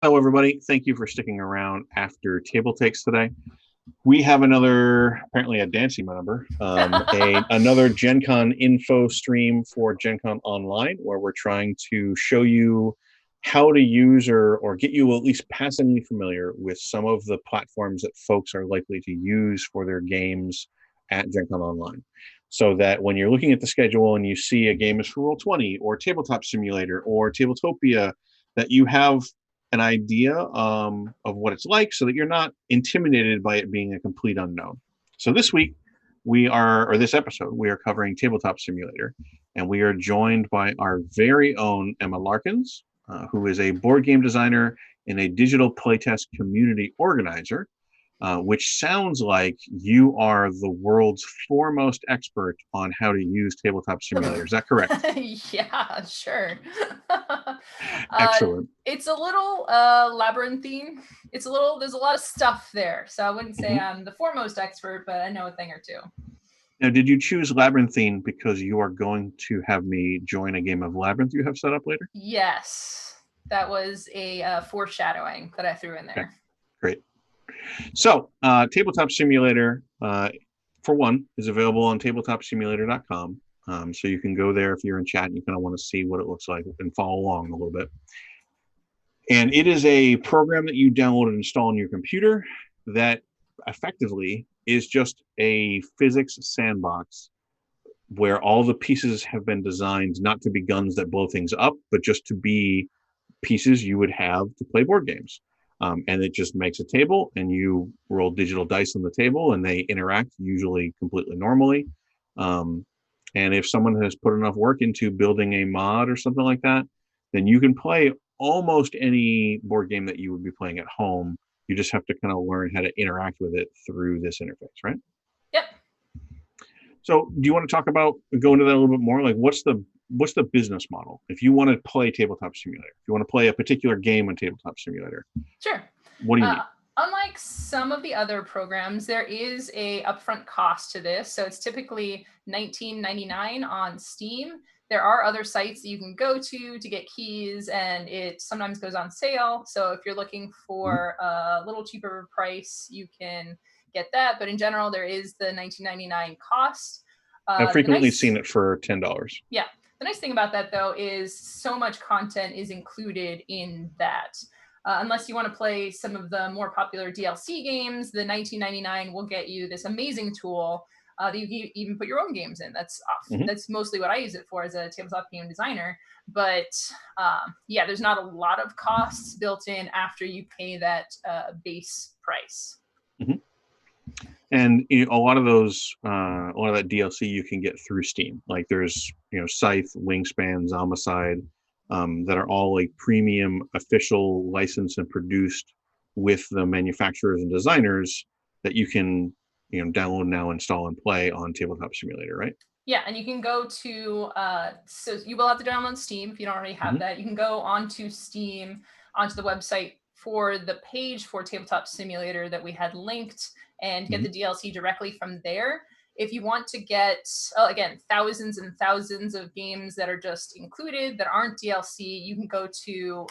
Hello, everybody. Thank you for sticking around after table takes today. We have apparently a dancing member, another Gen Con info stream for Gen Con Online, where we're trying to show you how to use or get you at least passingly familiar with some of the platforms that folks are likely to use for their games at Gen Con Online. So that when you're looking at the schedule and you see a game is for Roll20 or Tabletop Simulator or Tabletopia, that you have an idea of what it's like so that you're not intimidated by it being a complete unknown. So this episode, we are covering Tabletop Simulator, and we are joined by our very own Emma Larkins, who is a board game designer and a digital playtest community organizer, which sounds like you are the world's foremost expert on how to use Tabletop Simulator. Is that correct? Yeah, sure. Excellent. It's a little labyrinthine. There's a lot of stuff there. So I wouldn't say I'm the foremost expert, but I know a thing or two. Now, did you choose Labyrinthine because you are going to have me join a game of Labyrinth you have set up later? Yes, that was a foreshadowing that I threw in there. Okay, great. So, Tabletop Simulator, for one, is available on tabletopsimulator.com. So you can go there if you're in chat and you kind of want to see what it looks like and follow along a little bit. And it is a program that you download and install on your computer that effectively is just a physics sandbox where all the pieces have been designed not to be guns that blow things up, but just to be pieces you would have to play board games. And it just makes a table and you roll digital dice on the table and they interact usually completely normally. And if someone has put enough work into building a mod or something like that, then you can play almost any board game that you would be playing at home. You just have to kind of learn how to interact with it through this interface, right? Yep. So do you want to go into that a little bit more? Like what's the business model? If you want to play Tabletop Simulator, if you want to play a particular game on Tabletop Simulator, Sure. what do you need? Unlike some of the other programs, there is a upfront cost to this. So it's typically $19.99 on Steam. There are other sites that you can go to get keys, and it sometimes goes on sale. So if you're looking for a little cheaper price, you can get that. But in general, there is the $19.99 cost. I've frequently seen it for $10. Yeah. The nice thing about that, though, is so much content is included in that. Unless you want to play some of the more popular DLC games, the $19.99 will get you this amazing tool that you can even put your own games in. That's mostly what I use it for as a tabletop game designer. But yeah, there's not a lot of costs built in after you pay that base price. And a lot of that DLC you can get through Steam. Like there's Scythe, Wingspan, Zombicide, that are all like premium official licensed and produced with the manufacturers and designers that you can download now, install, and play on Tabletop Simulator, right? Yeah, and you can go to so you will have to download Steam if you don't already have that. You can go onto Steam, onto the website for the page for Tabletop Simulator that we had linked, and get the DLC directly from there. If you want to get, again, thousands and thousands of games that are just included that aren't DLC, you can go to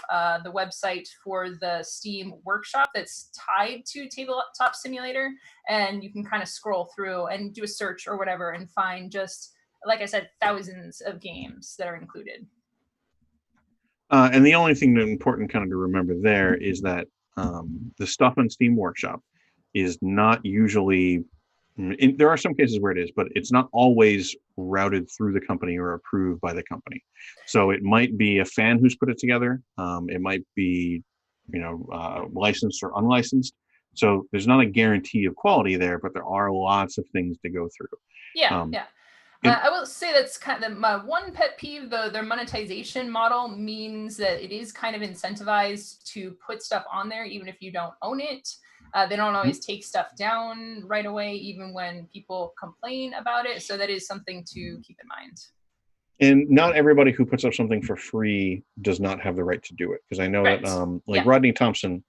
the website for the Steam workshop that's tied to Tabletop Simulator, and you can kind of scroll through and do a search or whatever and find just, like I said, thousands of games that are included. And the only thing that's important kind of to remember there is that the stuff on Steam Workshop is not usually, there are some cases where it is, but it's not always routed through the company or approved by the company. So it might be a fan who's put it together. It might be, licensed or unlicensed. So there's not a guarantee of quality there, but there are lots of things to go through. Yeah. I will say that's kind of my one pet peeve, though. Their monetization model means that it is kind of incentivized to put stuff on there, even if you don't own it. They don't always take stuff down right away, even when people complain about it. So that is something to keep in mind. And not everybody who puts up something for free does not have the right to do it. Because I know that, Rodney Thompson,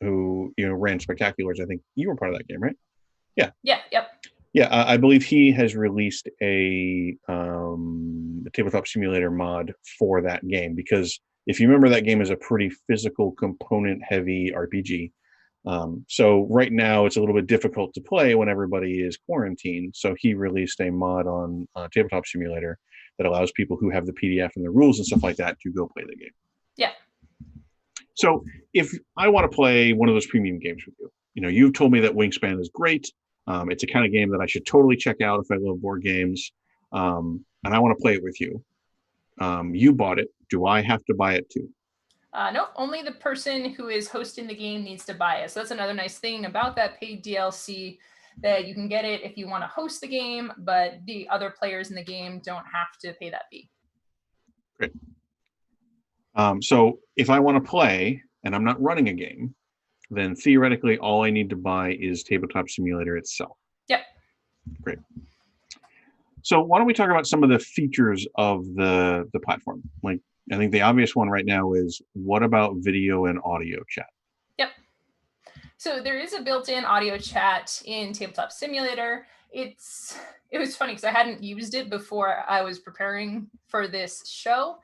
who ran Spectaculars, I think you were part of that game, right? Yeah. Yep. Yeah, I believe he has released a Tabletop Simulator mod for that game because if you remember, that game is a pretty physical component heavy RPG. So right now it's a little bit difficult to play when everybody is quarantined. So he released a mod on Tabletop Simulator that allows people who have the PDF and the rules and stuff like that to go play the game. Yeah. So if I want to play one of those premium games with you, you've told me that Wingspan is great. It's a kind of game that I should totally check out if I love board games, and I want to play it with you. You bought it. Do I have to buy it too? Nope, only the person who is hosting the game needs to buy it. So that's another nice thing about that paid DLC, that you can get it if you want to host the game, but the other players in the game don't have to pay that fee. Great. So if I want to play and I'm not running a game, then theoretically all I need to buy is Tabletop Simulator itself. Yep. Great. So why don't we talk about some of the features of the platform? Like, I think the obvious one right now is, what about video and audio chat? Yep. So there is a built-in audio chat in Tabletop Simulator. It was funny because I hadn't used it before I was preparing for this show.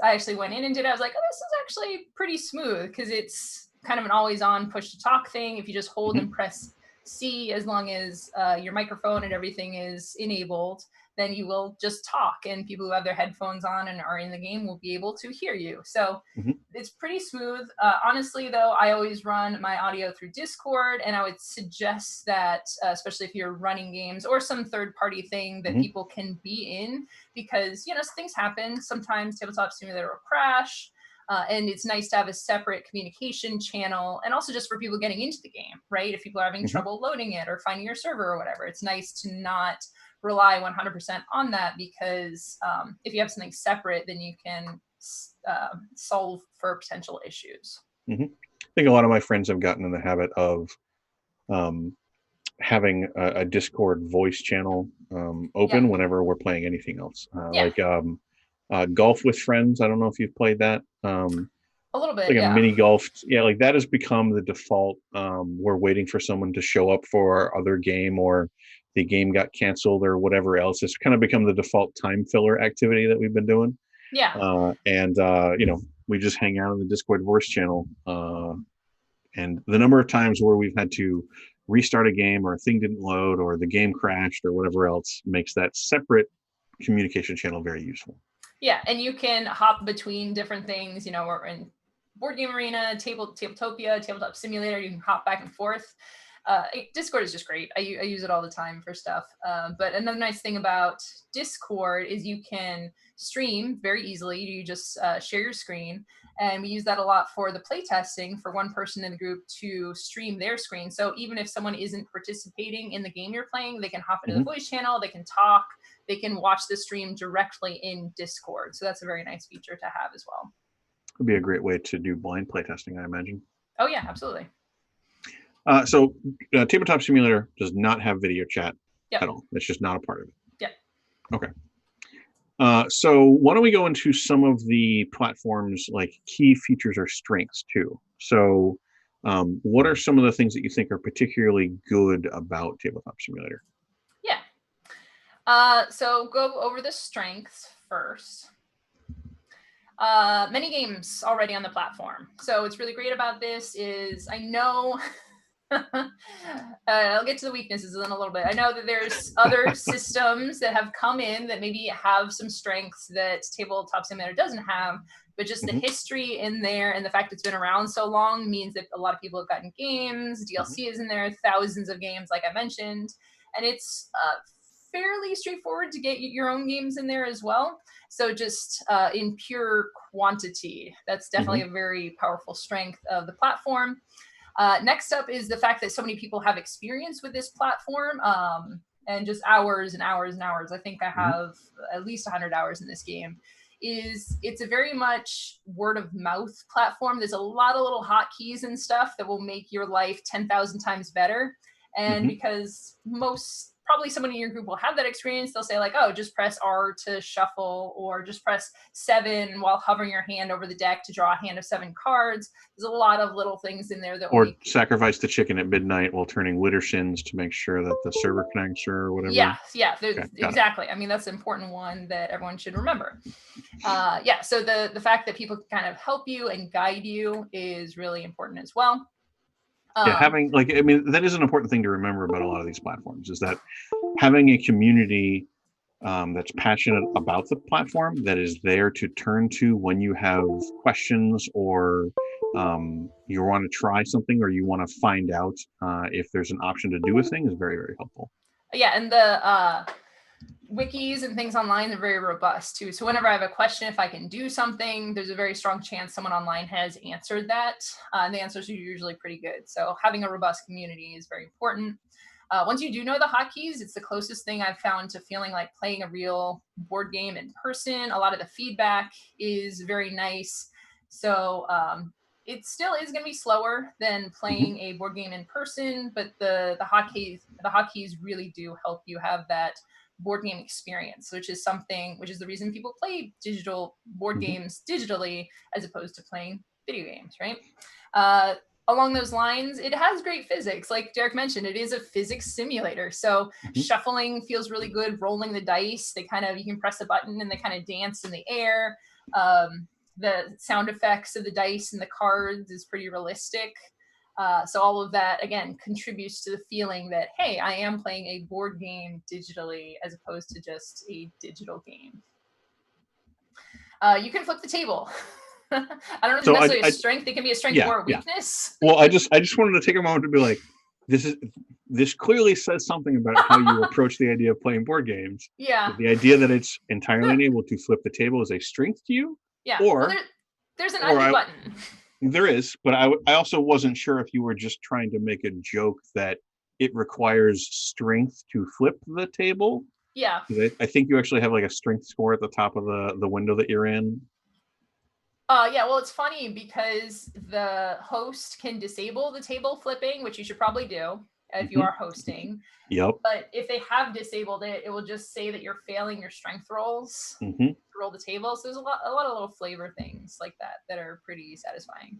I actually went in and did it. I was like, oh, this is actually pretty smooth because it's kind of an always-on push-to-talk thing. If you just hold and press C, as long as your microphone and everything is enabled, then you will just talk, and people who have their headphones on and are in the game will be able to hear you. So it's pretty smooth. Honestly, though, I always run my audio through Discord, and I would suggest that, especially if you're running games or some third-party thing that people can be in, because, things happen. Sometimes Tabletop Simulator will crash. And it's nice to have a separate communication channel, and also just for people getting into the game, right? If people are having trouble loading it or finding your server or whatever, it's nice to not rely 100% on that, because if you have something separate, then you can solve for potential issues. I think a lot of my friends have gotten in the habit of having a Discord voice channel open whenever we're playing anything else. Like golf with friends. I don't know if you've played that. A little bit, like a mini golf. Yeah, like that has become the default. We're waiting for someone to show up for our other game, or the game got canceled or whatever else. It's kind of become the default time filler activity that we've been doing. Yeah. And we just hang out in the Discord voice channel. And the number of times where we've had to restart a game, or a thing didn't load, or the game crashed, or whatever else, makes that separate communication channel very useful. Yeah, and you can hop between different things. We're in Board Game Arena, Tabletopia, Tabletop Simulator. You can hop back and forth. Discord is just great. I use it all the time for stuff. But another nice thing about Discord is you can stream very easily. You just share your screen. And we use that a lot for the playtesting, for one person in the group to stream their screen. So even if someone isn't participating in the game you're playing, they can hop into the voice channel, they can talk, they can watch the stream directly in Discord. So that's a very nice feature to have as well. Would be a great way to do blind playtesting, I imagine. Oh yeah, absolutely. So Tabletop Simulator does not have video chat at all. It's just not a part of it. Yep. Okay. So why don't we go into some of the platform's like key features or strengths too? So what are some of the things that you think are particularly good about Tabletop Simulator? Yeah. So go over the strengths first. Many games already on the platform. So what's really great about this is, I know I'll get to the weaknesses in a little bit. I know that there's other systems that have come in that maybe have some strengths that Tabletop Simulator doesn't have, but just the history in there and the fact it's been around so long means that a lot of people have gotten games. DLC is in there, thousands of games, like I mentioned, and it's fairly straightforward to get your own games in there as well. So just in pure quantity, that's definitely a very powerful strength of the platform. Next up is the fact that so many people have experience with this platform, and just hours and hours and hours. I think I have at least 100 hours in this game. It's a very much word of mouth platform. There's a lot of little hotkeys and stuff that will make your life 10,000 times better. And because probably someone in your group will have that experience. They'll say like, oh, just press R to shuffle, or just press 7 while hovering your hand over the deck to draw a hand of 7 cards. There's a lot of little things in there that will Or make sacrifice the chicken at midnight while turning widdershins to make sure that the server connects or whatever. Yeah, Okay, exactly. I mean, that's an important one that everyone should remember. So the fact that people can kind of help you and guide you is really important as well. Having that is an important thing to remember about a lot of these platforms, is that having a community that's passionate about the platform, that is there to turn to when you have questions, or you want to try something, or you want to find out if there's an option to do a thing, is very, very helpful. Yeah, and the wikis and things online are very robust too. So whenever I have a question, if I can do something, there's a very strong chance someone online has answered that. And the answers are usually pretty good. So having a robust community is very important. Once you do know the hotkeys, it's the closest thing I've found to feeling like playing a real board game in person. A lot of the feedback is very nice. So it still is going to be slower than playing a board game in person, but the hotkeys really do help you have that board game experience, which is the reason people play digital board games digitally as opposed to playing video games, right? Along those lines, it has great physics. Like Derek mentioned, it is a physics simulator. So shuffling feels really good. Rolling the dice, you can press a button and they kind of dance in the air. The sound effects of the dice and the cards is pretty realistic. So all of that, again, contributes to the feeling that, hey, I am playing a board game digitally as opposed to just a digital game. You can flip the table. I don't know if it's necessarily a strength. It can be a strength or a weakness. Well, I just wanted to take a moment to be like, this clearly says something about how you approach the idea of playing board games. Yeah. The idea that it's entirely unable to flip the table is a strength to you. Yeah. Or there's an undo button. There is, but I also wasn't sure if you were just trying to make a joke that it requires strength to flip the table. Yeah. I think you actually have like a strength score at the top of the window that you're in. Yeah, well, it's funny because the host can disable the table flipping, which you should probably do if you are hosting. Yep. But if they have disabled it, it will just say that you're failing your strength rolls to roll the table. So there's a lot of little flavor things like that are pretty satisfying.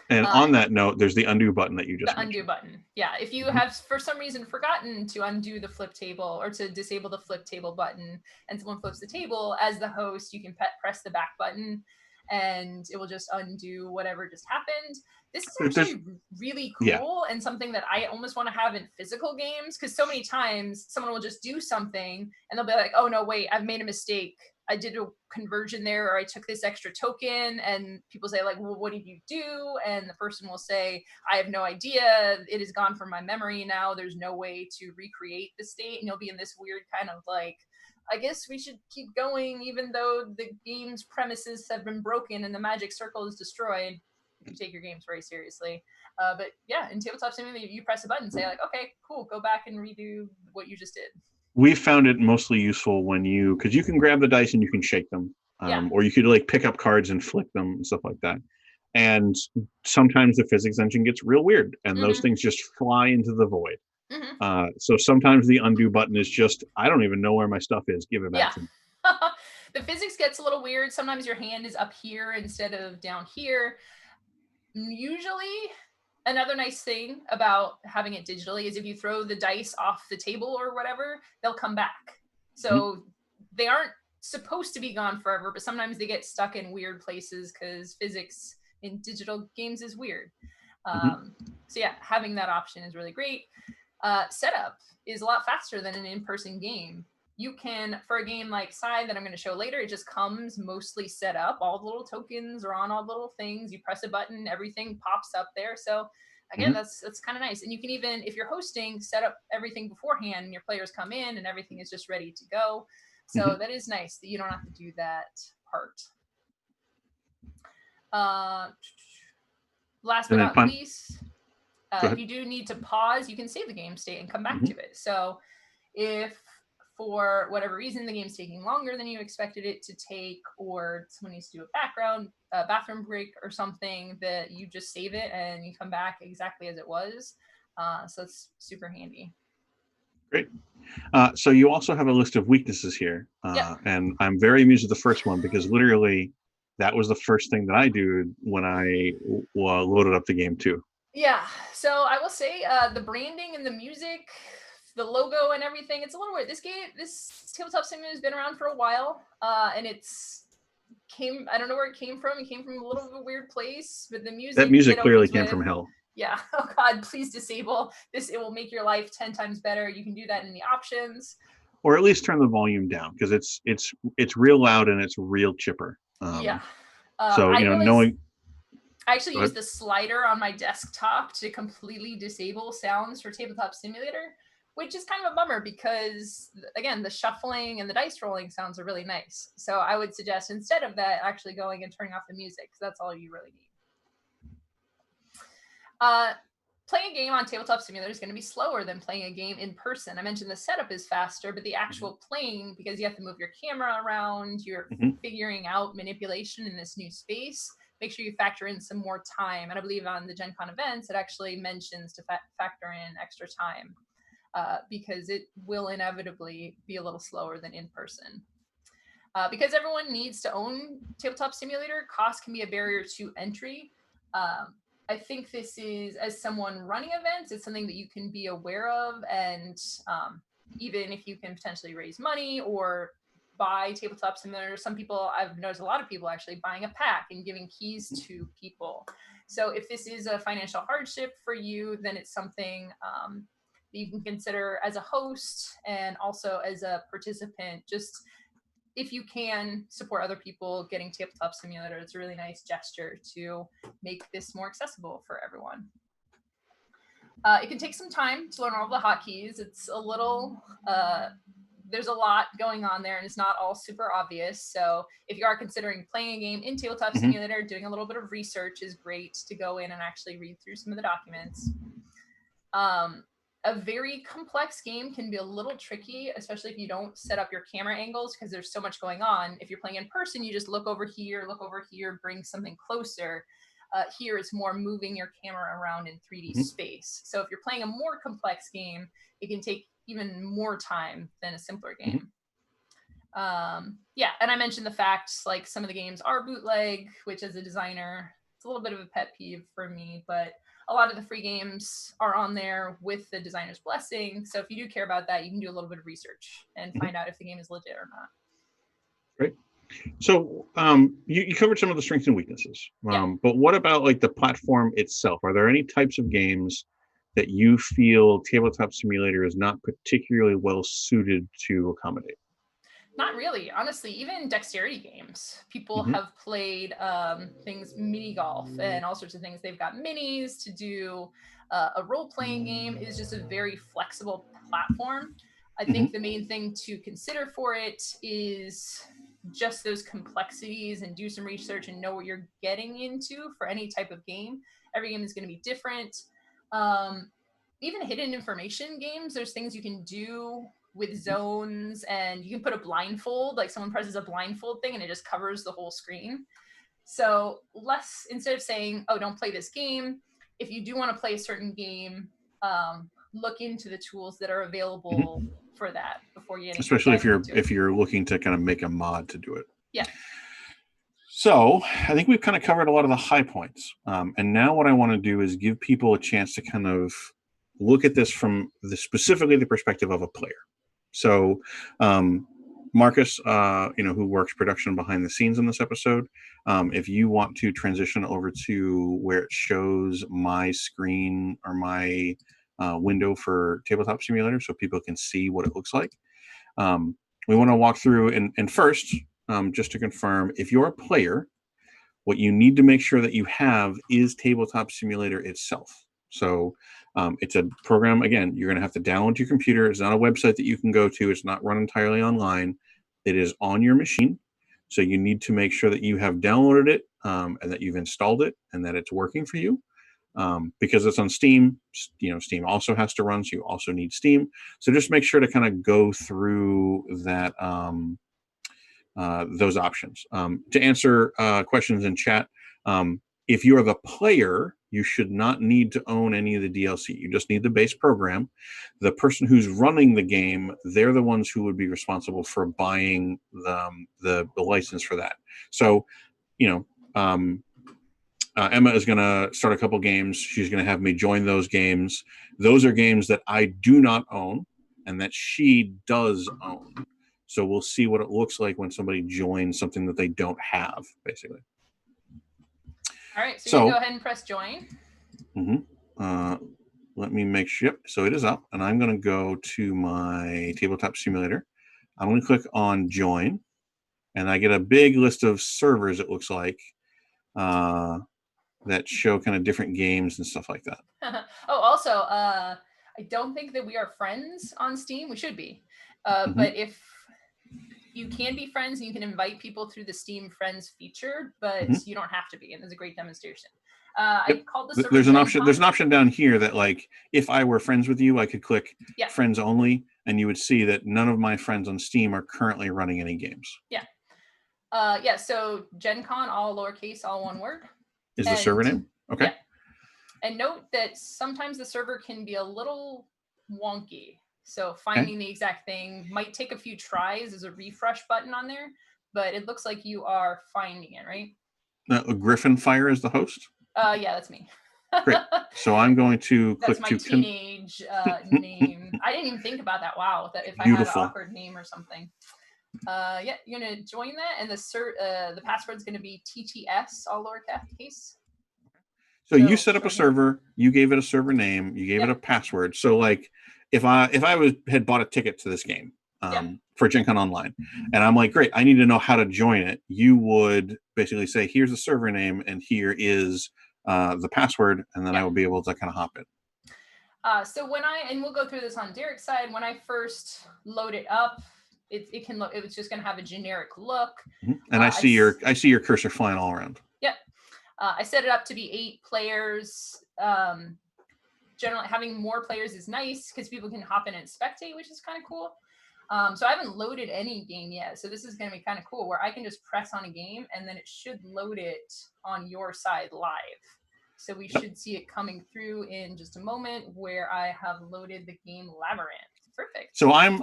And on that note, there's the undo button that you just mentioned. Undo button. Yeah, if you have for some reason forgotten to undo the flip table or to disable the flip table button and someone flips the table, as the host, you can press the back button and it will just undo whatever just happened. This is actually really cool and something that I almost want to have in physical games, because so many times someone will just do something and they'll be like, oh no, wait, I've made a mistake. I did a conversion there, or I took this extra token, and people say like, well, what did you do? And the person will say, I have no idea. It is gone from my memory now. There's no way to recreate the state. And you'll be in this weird kind of like, I guess we should keep going, even though the game's premises have been broken and the magic circle is destroyed. You take your games very seriously. But yeah, in Tabletop Simulator, you press a button, say like, okay, cool, go back and redo what you just did. We found it mostly useful because you can grab the dice and you can shake them, or you could like pick up cards and flip them and stuff like that. And sometimes the physics engine gets real weird, and those things just fly into the void. So sometimes the undo button is just, I don't even know where my stuff is. Give it back to me. The physics gets a little weird. Sometimes your hand is up here instead of down here. Usually, another nice thing about having it digitally is if you throw the dice off the table or whatever, they'll come back. So they aren't supposed to be gone forever, but sometimes they get stuck in weird places because physics in digital games is weird. So yeah, having that option is really great. Setup is a lot faster than an in-person game. You can, for a game like Side that I'm going to show later, it just comes mostly set up. All the little tokens are on all the little things. You press a button, everything pops up there. So again, that's kind of nice. And you can even, if you're hosting, set up everything beforehand and your players come in and everything is just ready to go. So that is nice that you don't have to do that part. Last but not least, if you do need to pause, you can save the game state and come back to it. So if for whatever reason the game's taking longer than you expected it to take, or someone needs to do a bathroom break or something, that you just save it and you come back exactly as it was. So it's super handy. Great. So you also have a list of weaknesses here, Yep. and I'm very amused at the first one because literally that was the first thing that I did when I loaded up the game too. Yeah. So I will say the branding and the music, the logo and everything, it's a little weird. This tabletop simulator has been around for a while, and I don't know where it came from. It came from a little bit of a weird place, but the That music music it clearly opens came with, from hell, yeah. Oh God, please disable this. It will make your life 10 times better. You can do that in the options. or at least turn the volume down because it's real loud and it's real chipper. Yeah. So I realized knowing. I actually Go use ahead. the slider on my desktop to completely disable sounds for Tabletop Simulator, which is kind of a bummer because, again, the shuffling and the dice rolling sounds are really nice. So I would suggest instead of that, actually going and turning off the music because that's all you really need. Playing a game on Tabletop Simulator is going to be slower than playing a game in person. I mentioned the setup is faster, but the actual playing, because you have to move your camera around, you're figuring out manipulation in this new space. Make sure you factor in some more time. And I believe on the Gen Con events, it actually mentions to factor in extra time because it will inevitably be a little slower than in person. Because everyone needs to own Tabletop Simulator, cost can be a barrier to entry. I think this is, as someone running events, it's something that you can be aware of. And even if you can potentially raise money or buy Tabletop Simulator, some people, I've noticed a lot of people actually buying a pack and giving keys to people. So if this is a financial hardship for you, then it's something that you can consider as a host and also as a participant. Just if you can support other people getting Tabletop Simulator, it's a really nice gesture to make this more accessible for everyone. It can take some time to learn all the hotkeys. It's a little, there's a lot going on there and it's not all super obvious. So if you are considering playing a game in Tabletop Simulator, doing a little bit of research is great to go in and actually read through some of the documents. A very complex game can be a little tricky, especially if you don't set up your camera angles because there's so much going on. If you're playing in person, you just look over here, bring something closer. Here it's more moving your camera around in 3D space. So if you're playing a more complex game, it can take even more time than a simpler game. Yeah, and I mentioned the fact like some of the games are bootleg, which as a designer, it's a little bit of a pet peeve for me, but a lot of the free games are on there with the designer's blessing. So if you do care about that, you can do a little bit of research and find out if the game is legit or not. Great. So you covered some of the strengths and weaknesses, Yeah. but what about like the platform itself? Are there any types of games that you feel Tabletop Simulator is not particularly well suited to accommodate? Not really, honestly. Even dexterity games, people have played things, mini golf and all sorts of things. They've got minis to do. A role-playing game is just a very flexible platform. I think the main thing to consider for it is just those complexities and do some research and know what you're getting into for any type of game. Every game is going to be different. Even hidden information games, there's things you can do with zones, and you can put a blindfold, like someone presses a blindfold thing and it just covers the whole screen. So instead of saying, oh, don't play this game, if you do want to play a certain game, look into the tools that are available for that before you Especially if you're looking to kind of make a mod to do it. Yeah. So I think we've kind of covered a lot of the high points, and now what I want to do is give people a chance to kind of look at this from specifically the perspective of a player. So Marcus, who works production behind the scenes in this episode, if you want to transition over to where it shows my screen or my window for Tabletop Simulator so people can see what it looks like. We want to walk through, and first, just to confirm, if you're a player, what you need to make sure that you have is Tabletop Simulator itself. So it's a program, again, you're going to have to download to your computer. It's not a website that you can go to. It's not run entirely online. It is on your machine. So you need to make sure that you have downloaded it and that you've installed it and that it's working for you. Because it's on Steam, Steam also has to run, so you also need Steam. So just make sure to kind of go through that those options. To answer questions in chat, if you're the player, You should not need to own any of the DLC. You just need the base program. The person who's running the game, they're the ones who would be responsible for buying the license for that. So, Emma is going to start a couple games. She's going to have me join those games. Those are games that I do not own and that she does own. So we'll see what it looks like when somebody joins something that they don't have, basically. All right, so you can go ahead and press join. Let me make sure. Yep, so it is up, and I'm going to go to my Tabletop Simulator. I'm going to click on join, and I get a big list of servers, it looks like, that show kind of different games and stuff like that. Oh, also, I don't think that we are friends on Steam. We should be. But if you can be friends and you can invite people through the Steam Friends feature, but you don't have to be. And there's a great demonstration. I called the server. There's an option. There's an option down here that, like, if I were friends with you, I could click friends only, and you would see that none of my friends on Steam are currently running any games. Yeah. So Gen Con, all lowercase, all one word. Is the server name? Okay. Yeah. And note that sometimes the server can be a little wonky. So finding the exact thing might take a few tries. There's a refresh button on there, but it looks like you are finding it, right? Griffin Fire is the host? Yeah, that's me. Great. So I'm going to click that's my teenage name. I didn't even think about that. Wow. If I had an awkward name or something. Yeah, you're going to join that, and the password is going to be TTS, all lowercase. So you set up a server, you gave it a server name, you gave it a password. So, like, if I had bought a ticket to this game for Gen Con Online, and I'm like, great, I need to know how to join it, you would basically say, here's the server name, and here is the password, and then I will be able to kind of hop in. So and we'll go through this on Derek's side, when I first load it up, it can look, it's just going to have a generic look. And I see your cursor flying all around. Yep. I set it up to be 8 players. Generally, having more players is nice because people can hop in and spectate, which is kind of cool. So I haven't loaded any game yet. So this is going to be kind of cool where I can just press on a game and then it should load it on your side live. So we should see it coming through in just a moment where I have loaded the game Labyrinth. Perfect. So I'm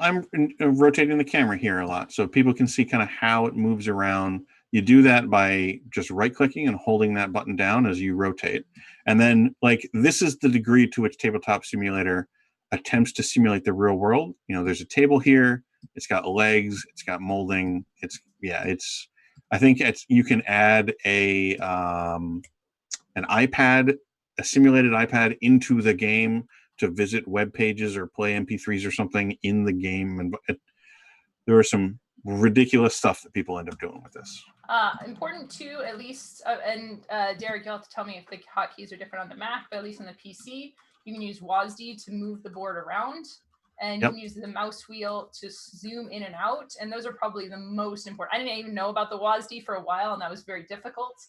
rotating the camera here a lot so people can see kind of how it moves around. You do that by just right-clicking and holding that button down as you rotate. And then, like, this is the degree to which Tabletop Simulator attempts to simulate the real world. There's a table here. It's got legs. It's got molding. I think you can add an iPad, a simulated iPad into the game to visit web pages or play MP3s or something in the game. And there are some ridiculous stuff that people end up doing with this. Important too, at least, and Derek, you'll have to tell me if the hotkeys are different on the Mac, but at least on the PC, you can use WASD to move the board around, and you can use the mouse wheel to zoom in and out, and those are probably the most important. I didn't even know about the WASD for a while, and that was very difficult.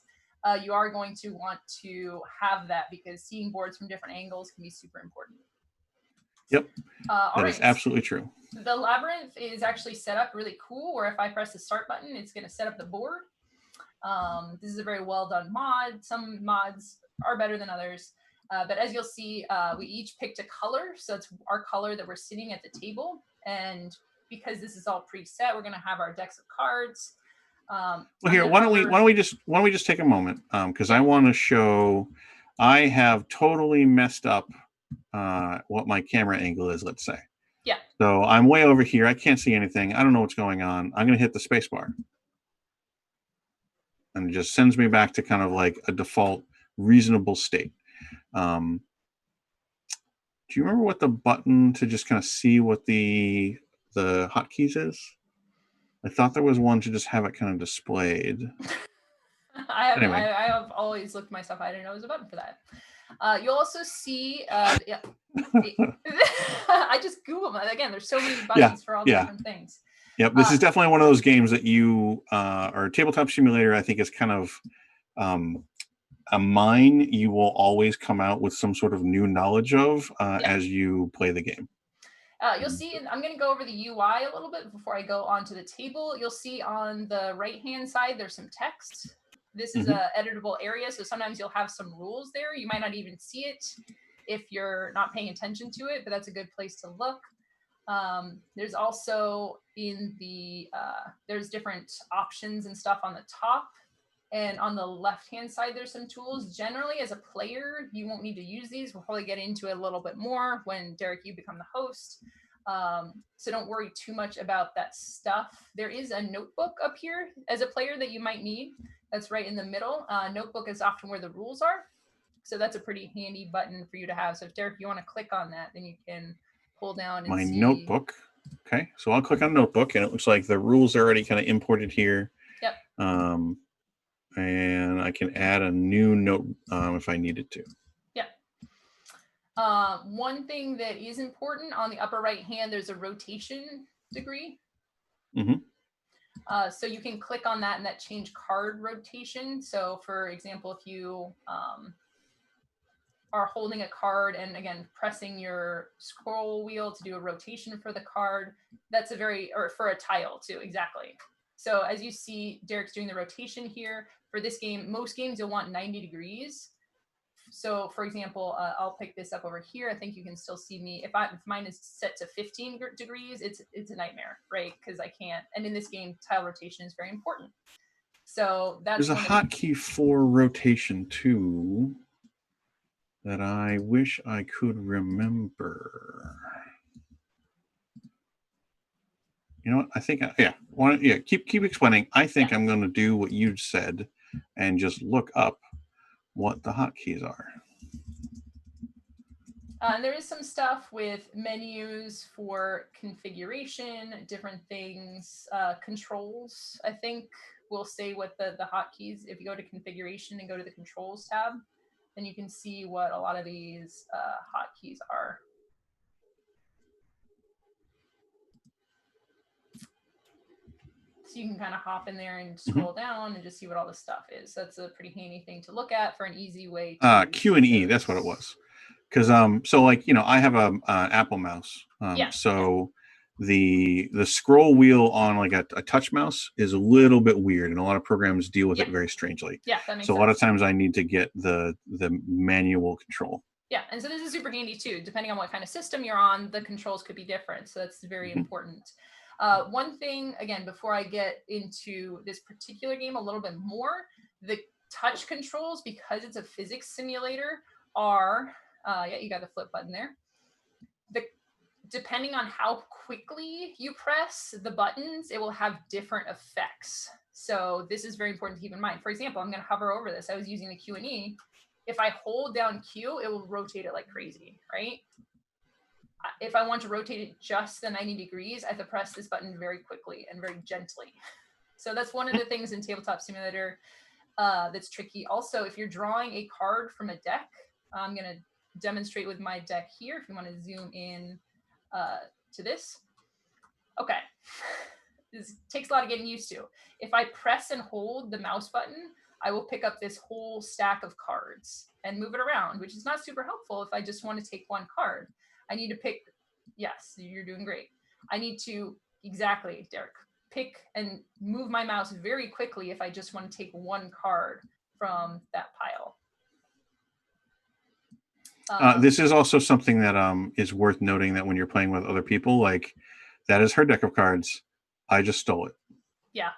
You are going to want to have that because seeing boards from different angles can be super important. Yep, that is absolutely true. The Labyrinth is actually set up really cool, where if I press the start button, it's going to set up the board. This is a very well done mod. Some mods are better than others. But as you'll see, we each picked a color. So it's our color that we're sitting at the table. And because this is all preset, we're going to have our decks of cards. Well, here, why don't we just take a moment? Because I want to show, I have totally messed up what my camera angle is, let's say. Yeah. So I'm way over here. I can't see anything. I don't know what's going on. I'm going to hit the space bar. And it just sends me back to kind of like a default reasonable state. Do you remember what the button to just kind of see what the hotkeys is? I thought there was one to just have it kind of displayed. I have always looked myself. I didn't know there was a button for that. You'll also see, I just Googled them. Again, there's so many buttons for all the different things. Yep, this is definitely one of those games that you, or Tabletop Simulator, I think is kind of a mine you will always come out with some sort of new knowledge of as you play the game. You'll see, I'm going to go over the UI a little bit before I go onto the table. You'll see on the right-hand side, there's some text. This is a editable area, so sometimes you'll have some rules there. You might not even see it if you're not paying attention to it, but that's a good place to look. There's also in the there's different options and stuff on the top, and on the left hand side there's some tools. Generally, as a player, you won't need to use these. We'll probably get into it a little bit more when Derek, you become the host. So don't worry too much about that stuff. There is a notebook up here as a player that you might need. That's right in the middle. Notebook is often where the rules are, so that's a pretty handy button for you to have. So if Derek, you want to click on that, then you can pull down and my see. notebook. Okay, so I'll click on notebook, and it looks like the rules are already kind of imported here. Yep. And I can add a new note if I needed to. Yeah. One thing that is important, on the upper right hand, there's a rotation degree. So you can click on that and that change card rotation. So for example, if you are holding a card and again pressing your scroll wheel to do a rotation for the card, that's a very, or for a tile too, exactly. So as you see, Derek's doing the rotation here. For this game, most games you'll want 90 degrees. So for example, I'll pick this up over here. I think you can still see me. If mine is set to 15 degrees, it's a nightmare, right? Because I can't. And in this game, tile rotation is very important. So that's there's a hotkey for rotation too that I wish I could remember. You know what? I think keep explaining. I think I'm going to do what you said and just look up what the hotkeys are. And there is some stuff with menus for configuration, different things, controls. I think we'll say what the hotkeys. If you go to configuration and go to the controls tab, then you can see what a lot of these hotkeys are. So you can kind of hop in there and scroll down and just see what all this stuff is. So that's a pretty handy thing to look at for an easy way to Q and E, that's what it was. Because so like, you know, I have a Apple mouse. So the scroll wheel on like a touch mouse is a little bit weird, and a lot of programs deal with it very strangely. Yeah, that makes so sense. A lot of times I need to get the manual control. Yeah, and so this is super handy too. Depending on what kind of system you're on, the controls could be different. So that's very important. One thing, again, before I get into this particular game a little bit more, the touch controls, because it's a physics simulator, are, you got the flip button there. Depending on how quickly you press the buttons, it will have different effects. So this is very important to keep in mind. For example, I'm going to hover over this. I was using the Q and E. If I hold down Q, it will rotate it like crazy, right? If I want to rotate it just the 90 degrees, I have to press this button very quickly and very gently. So that's one of the things in Tabletop Simulator that's tricky. Also, if you're drawing a card from a deck, I'm going to demonstrate with my deck here. If you want to zoom in to this. Okay. This takes a lot of getting used to. If I press and hold the mouse button, I will pick up this whole stack of cards and move it around, which is not super helpful if I just want to take one card. I need to pick, yes, you're doing great. I need to, exactly, Derek, pick and move my mouse very quickly if I just want to take one card from that pile. This is also something that is worth noting, that when you're playing with other people, like, that is her deck of cards. I just stole it. Yeah.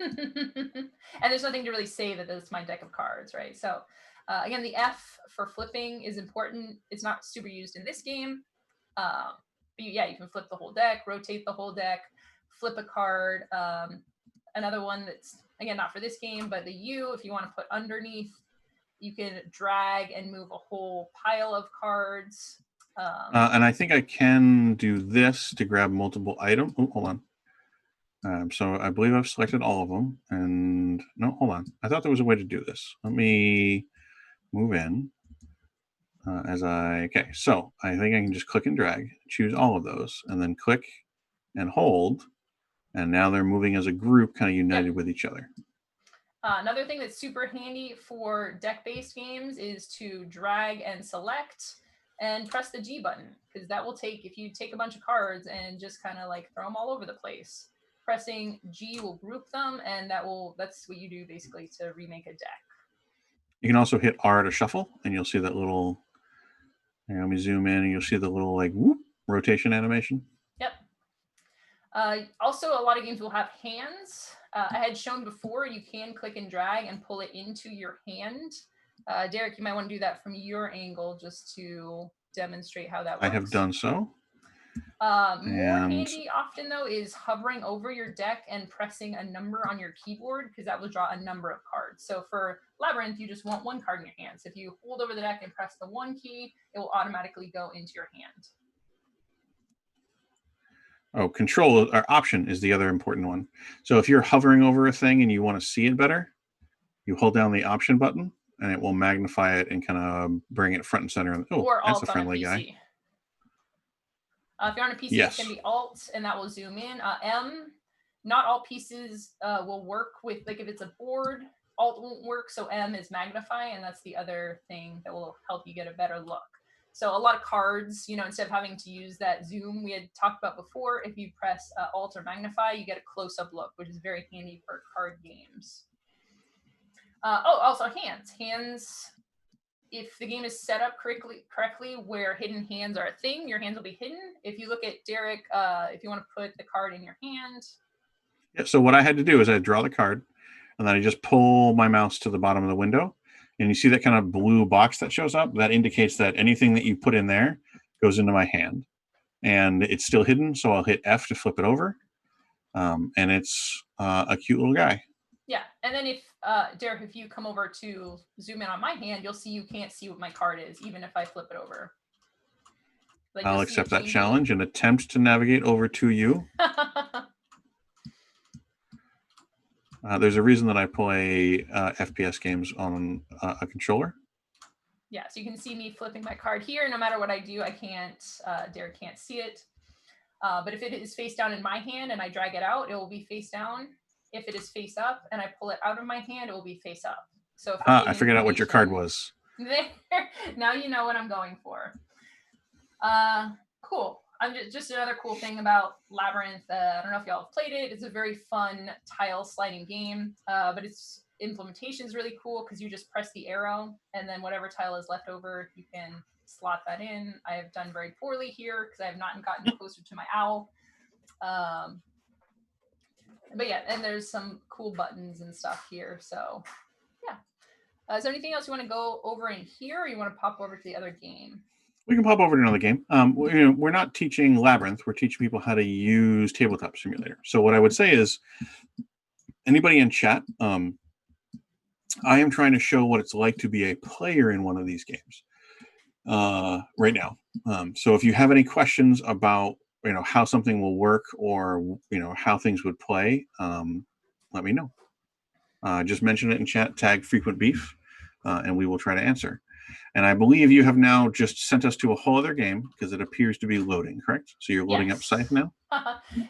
And there's nothing to really say that it's my deck of cards, right? So again, the F for flipping is important. It's not super used in this game. But you can flip the whole deck, rotate the whole deck, flip a card. Another one that's, again, not for this game, but the U, if you want to put underneath, you can drag and move a whole pile of cards. And I think I can do this to grab multiple items. Oh, hold on. So I believe I've selected all of them. And no, hold on. I thought there was a way to do this. Let me move in. Okay, so I think I can just click and drag, choose all of those, and then click and hold. And now they're moving as a group, kind of united with each other. Another thing that's super handy for deck-based games is to drag and select and press the G button, because that will take, if you take a bunch of cards and just kind of like throw them all over the place, Pressing G will group them, and that's what you do basically to remake a deck. You can also hit R to shuffle, and you'll see that little. Let me zoom in, and you'll see the little like whoop rotation animation. Yep. Also, a lot of games will have hands. I had shown before you can click and drag and pull it into your hand. Derek, you might want to do that from your angle just to demonstrate how that works. I have done so. More handy often though is hovering over your deck and pressing a number on your keyboard, because that will draw a number of cards. So for Labyrinth, you just want one card in your hand. So if you hold over the deck and press the 1 key, it will automatically go into your hand. Oh, control or option is the other important one. So if you're hovering over a thing and you want to see it better, you hold down the option button and it will magnify it and kind of bring it front and center. Oh, that's a friendly guy. If you're on a PC, yes. It can be Alt, and that will zoom in. M, not all pieces will work with, like if it's a board, Alt won't work, so M is magnify, and that's the other thing that will help you get a better look. So a lot of cards, instead of having to use that zoom we had talked about before, if you press Alt or magnify, you get a close-up look, which is very handy for card games. Also hands. Hands, if the game is set up correctly where hidden hands are a thing, your hands will be hidden. If you look at Derek, if you want to put the card in your hand. Yeah, so what I had to do is I draw the card, and then I just pull my mouse to the bottom of the window. And you see that kind of blue box that shows up? That indicates that anything that you put in there goes into my hand. And it's still hidden, so I'll hit F to flip it over. And it's a cute little guy. Yeah, and then if, Derek, if you come over to zoom in on my hand, you'll see you can't see what my card is, even if I flip it over. Like, I'll accept that challenge and attempt to navigate over to you. There's a reason that I play FPS games on a controller. Yeah, so you can see me flipping my card here. No matter what I do, I can't, Derek can't see it. But if it is face down in my hand and I drag it out, it will be face down. If it is face up and I pull it out of my hand, it will be face up. So I figured out what your card was. There, now you know what I'm going for. Cool. I'm just another cool thing about Labyrinth. I don't know if y'all have played it. It's a very fun tile sliding game, but its implementation is really cool because you just press the arrow and then whatever tile is left over, you can slot that in. I have done very poorly here because I have not gotten closer to my owl. But yeah, and there's some cool buttons and stuff here. So yeah. Is there anything else you want to go over in here, or you want to pop over to the other game? We can pop over to another game. We're not teaching Labyrinth. We're teaching people how to use Tabletop Simulator. So what I would say is, anybody in chat, I am trying to show what it's like to be a player in one of these games right now. So if you have any questions about how something will work or how things would play, let me know. Just mention it in chat, tag frequent beef, and we will try to answer. And I believe you have now just sent us to a whole other game because it appears to be loading, correct? So you're loading up Scythe now?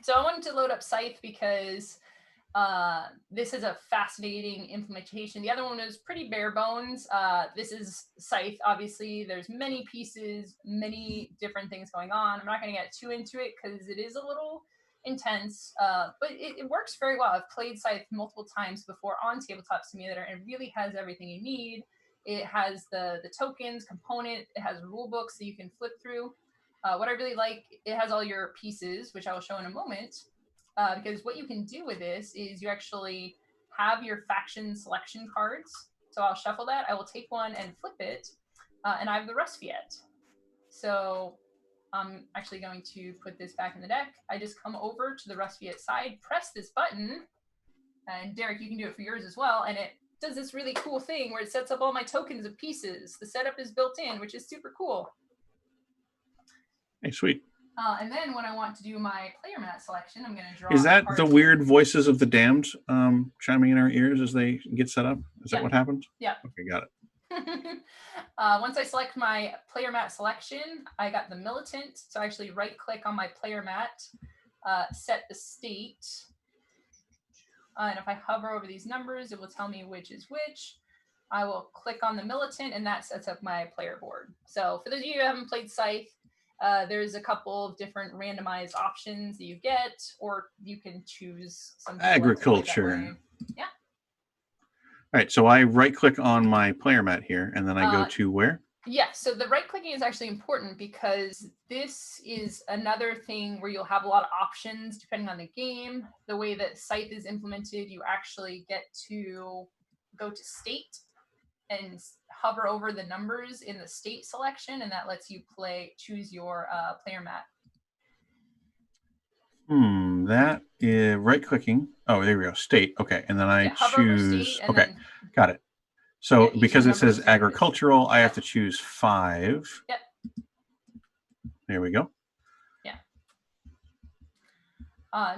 So I wanted to load up Scythe because this is a fascinating implementation. The other one is pretty bare bones. This is Scythe, obviously. There's many pieces, many different things going on. I'm not going to get too into it because it is a little intense, but it works very well. I've played Scythe multiple times before on Tabletop Simulator, and it really has everything you need. It has the tokens component. It has rule books that you can flip through. What I really like, it has all your pieces, which I will show in a moment. Because what you can do with this is you actually have your faction selection cards. So I'll shuffle that. I will take one and flip it. And I have the Rusviet. So I'm actually going to put this back in the deck. I just come over to the Rusviet side, press this button. And Derek, you can do it for yours as well. And it does this really cool thing where it sets up all my tokens of pieces. The setup is built in, which is super cool. Hey, sweet. And then when I want to do my player mat selection, I'm going to draw. Is that the weird voices of the damned chiming in our ears as they get set up? Is that what happened? Yeah. Okay, got it. Once I select my player mat selection, I got the militant. So I actually right click on my player mat, set the state. And if I hover over these numbers, it will tell me which is which. I will click on the militant, and that sets up my player board. So for those of you who haven't played Scythe, There's a couple of different randomized options that you get, or you can choose some agriculture. Yeah. All right, so I right-click on my player mat here, and then I go to where? Yeah, so the right-clicking is actually important because this is another thing where you'll have a lot of options depending on the game. The way that Scythe is implemented, you actually get to go to state and hover over the numbers in the state selection, and that lets you choose your player mat. That is right-clicking. Oh, there we go. State. Okay, and then I choose. Okay, got it. So because it says agricultural, I have to choose 5. Yep. There we go. Yeah.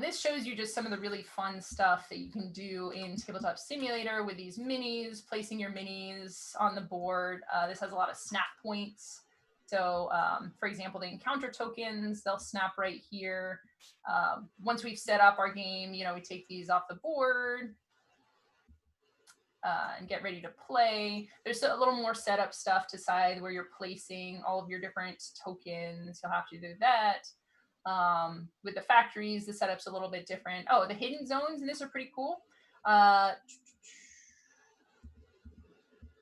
This shows you just some of the really fun stuff that you can do in Tabletop Simulator with these minis, placing your minis on the board. This has a lot of snap points. So, for example, the encounter tokens, they'll snap right here. Once we've set up our game, we take these off the board and get ready to play. There's a little more setup stuff to decide where you're placing all of your different tokens. You'll have to do that. With the factories, the setup's a little bit different. Oh, the hidden zones in this are pretty cool.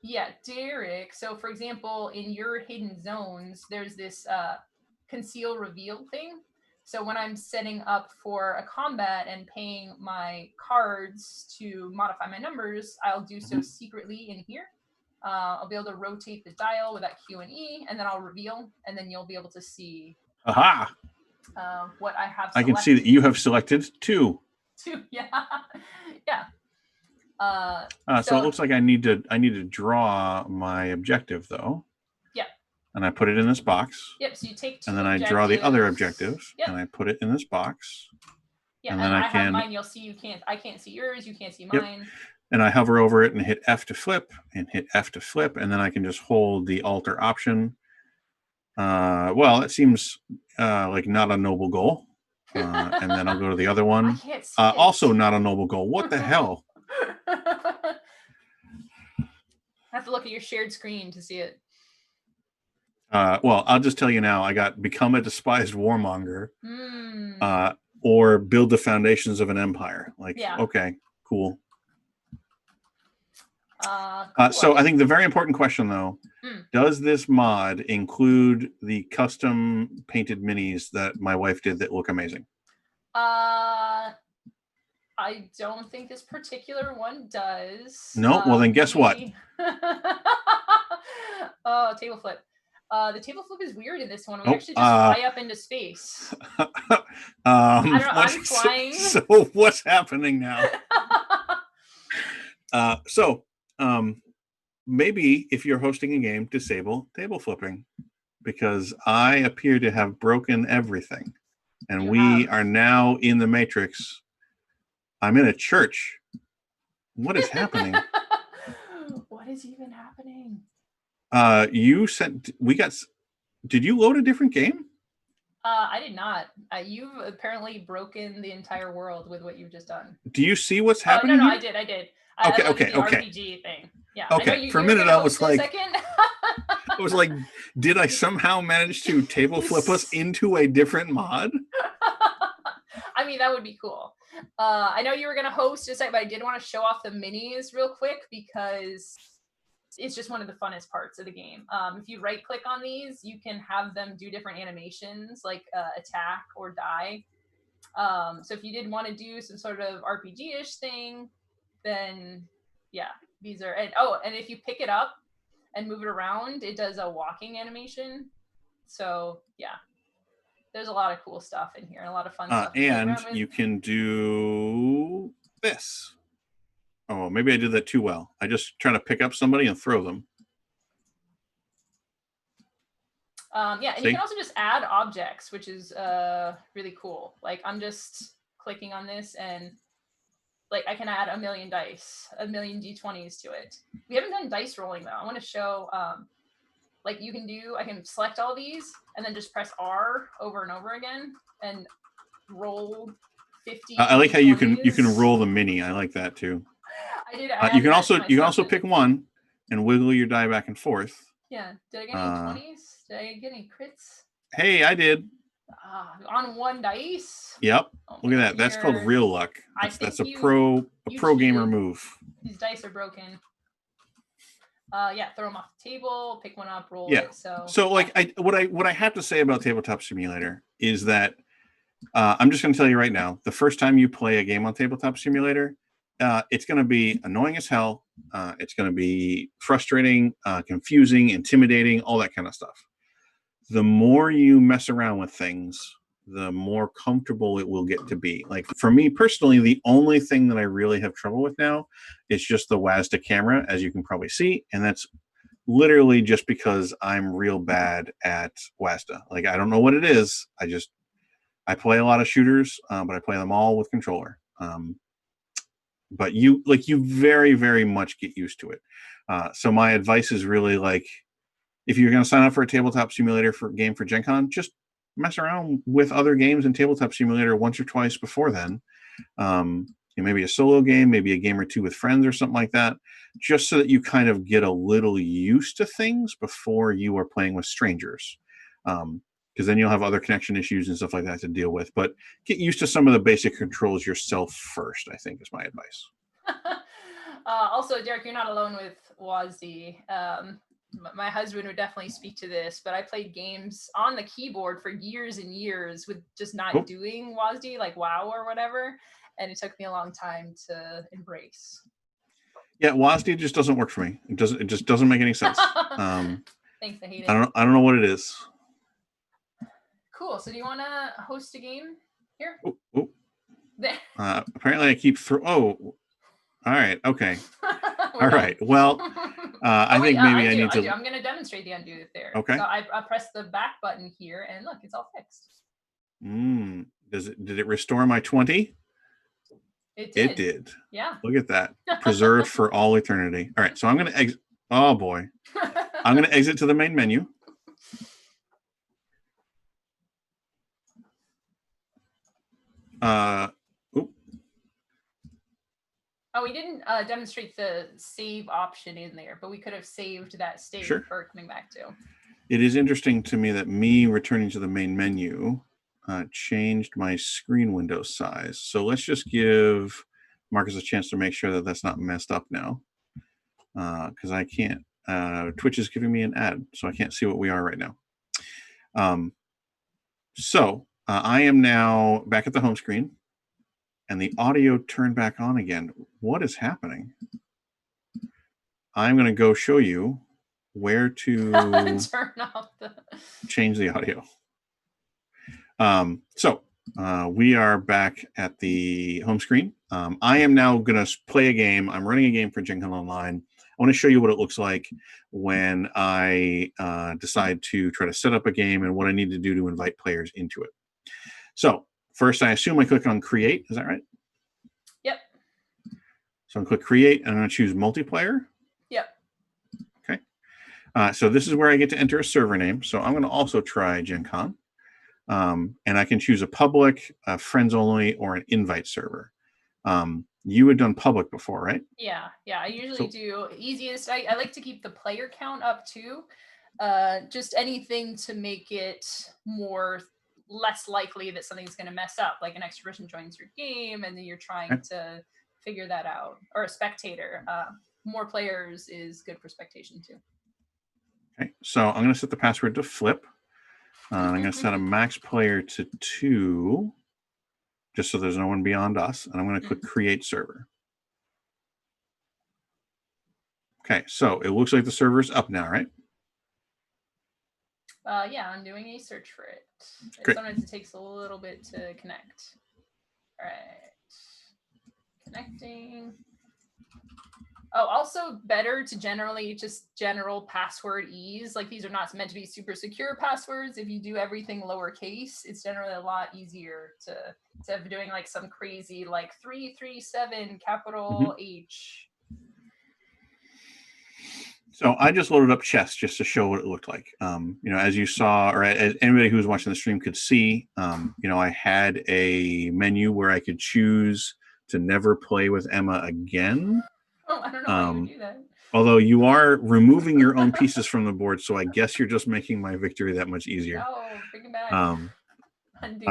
Yeah, Derek. So for example, in your hidden zones, there's this conceal reveal thing. So when I'm setting up for a combat and paying my cards to modify my numbers, I'll do so secretly in here. I'll be able to rotate the dial with that Q and E, and then I'll reveal, and then you'll be able to see what I have selected. I can see that you have selected 2. 2, yeah. Yeah. So it looks like I need to draw my objective though. Yeah. And I put it in this box. Yep. So you take 2 and then I draw the other objective, and I put it in this box. Yeah, and then I have mine. You'll see. I can't see yours. You can't see mine. Yep. And I hover over it and hit F to flip, and hit F to flip, and then I can just hold the Alt option. Well, it seems like not a noble goal. And then I'll go to the other one. I can't see also not a noble goal. What the hell? I have to look at your shared screen to see it. Well, I'll just tell you now. I got become a despised warmonger, or build the foundations of an empire. Okay, cool. So I think the very important question, though, does this mod include the custom painted minis that my wife did that look amazing? I don't think this particular one does. No? Well, then guess what? Oh, table flip. The table flip is weird in this one. We actually just fly up into space. I don't know. I'm flying. So what's happening now? Maybe if you're hosting a game, disable table flipping, because I appear to have broken everything, and we are now in the Matrix. I'm in a church. What is happening? What is even happening? Did you load a different game? I did not. You've apparently broken the entire world with what you've just done. Do you see what's happening? No, here? I did. Okay. RPG thing. Yeah. Okay. For a minute, I was like, did I somehow manage to table flip us into a different mod? I mean, that would be cool. I know you were going to host a site, but I did want to show off the minis real quick because it's just one of the funnest parts of the game. If you right click on these, you can have them do different animations like attack or die. So if you did want to do some sort of RPG-ish thing, then yeah, these are, and if you pick it up and move it around, it does a walking animation. So yeah, there's a lot of cool stuff in here and a lot of fun stuff. And you can do this. Oh, maybe I did that too well. I just try to pick up somebody and throw them. Yeah, and you can also just add objects, which is really cool. Like I'm just clicking on this and like I can add a million dice, a million D20s to it. We haven't done dice rolling though. I want to show like I can select all these and then just press R over and over again and roll 50. I like how you can roll the mini. I like that too. I did. You can also pick one and wiggle your die back and forth. Yeah. Did I get any 20s? Did I get any crits? Hey, I did. On one dice. Yep. Oh Look at man, that. That's called real luck. I That's think a you pro gamer cheated. move. These dice are broken. Yeah, throw them off the table, pick one up, roll Yeah. it. So like what I have to say about Tabletop Simulator is that I'm just going to tell you right now, the first time you play a game on Tabletop Simulator, it's going to be annoying as hell. It's going to be frustrating, confusing, intimidating, all that kind of stuff. The more you mess around with things, the more comfortable it will get to be. Like for me personally, the only thing that I really have trouble with now is just the WASD camera, as you can probably see, and that's literally just because I'm real bad at WASD. Like I don't know what it is. I play a lot of shooters, but I play them all with controller. But you very, very much get used to it. So my advice is really like, if you're going to sign up for a Tabletop Simulator game for Gen Con, just mess around with other games in Tabletop Simulator once or twice before then. Maybe a solo game, maybe a game or two with friends or something like that, just so that you kind of get a little used to things before you are playing with strangers. Because then you'll have other connection issues and stuff like that to deal with. But get used to some of the basic controls yourself first, I think is my advice. Also, Derek, you're not alone with WASD. My husband would definitely speak to this, but I played games on the keyboard for years and years with just not doing WASD, like WoW or whatever. And it took me a long time to embrace. Yeah, WASD just doesn't work for me. It just doesn't make any sense. Thanks, I hate it. I don't know what it is. Cool. So do you want to host a game here? There. Apparently I keep all right. Okay. All right. Well, I think maybe I need to. I'm going to demonstrate the undo there. Okay. So I press the back button here, and look, it's all fixed. Did it restore my 20? It did. It did. Yeah. Look at that. Preserved for all eternity. All right. So I'm going to exit. Oh boy. I'm going to exit to the main menu. We didn't demonstrate the save option in there, but we could have saved that state for coming back to. It is interesting to me that me returning to the main menu changed my screen window size. So let's just give Marcus a chance to make sure that that's not messed up now. Because I can't. Twitch is giving me an ad, so I can't see what we are right now. So I am now back at the home screen. And the audio turned back on again. What is happening? I'm going to go show you where to turn off change the audio. So we are back at the home screen. I am now going to play a game. I'm running a game for Gen Con Online. I want to show you what it looks like when I decide to try to set up a game and what I need to do to invite players into it. So first, I assume I click on Create. Is that right? Yep. So I'm going to click Create, and I'm going to choose Multiplayer. Yep. Okay. So this is where I get to enter a server name. So I'm going to also try Gen Con. And I can choose a public, friends only, or an invite server. You had done public before, right? Yeah. I usually do easiest. I like to keep the player count up too. Just anything to make it less likely that something's going to mess up, like an extra person joins your game and then you're trying to figure that out, or a spectator. More players is good for spectation too. Okay, so I'm going to set the password to flip. I'm going to set a max player to 2, just so there's no one beyond us. And I'm going to click Create Server. Okay, so it looks like the server's up now, right? Yeah, I'm doing a search for it. Great. Sometimes it takes a little bit to connect. All right. Connecting. Oh, also better to general password ease. Like these are not meant to be super secure passwords. If you do everything lowercase, it's generally a lot easier to, instead of doing like some crazy like 337 capital H. So I just loaded up chess just to show what it looked like. As you saw, or as anybody who was watching the stream could see, I had a menu where I could choose to never play with Emma again. Oh, I don't know how you would do that. Although you are removing your own pieces from the board, so I guess you're just making my victory that much easier. No, bring it back. Undo.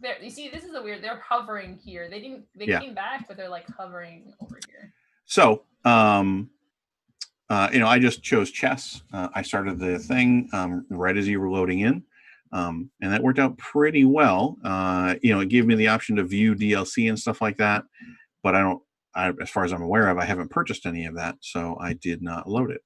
There, you see, this is a weird. They're hovering here. They didn't. They came back, but they're like hovering over here. So, I just chose chess. I started the thing right as you were loading in, and that worked out pretty well. It gave me the option to view DLC and stuff like that, but as far as I'm aware of, I haven't purchased any of that, so I did not load it.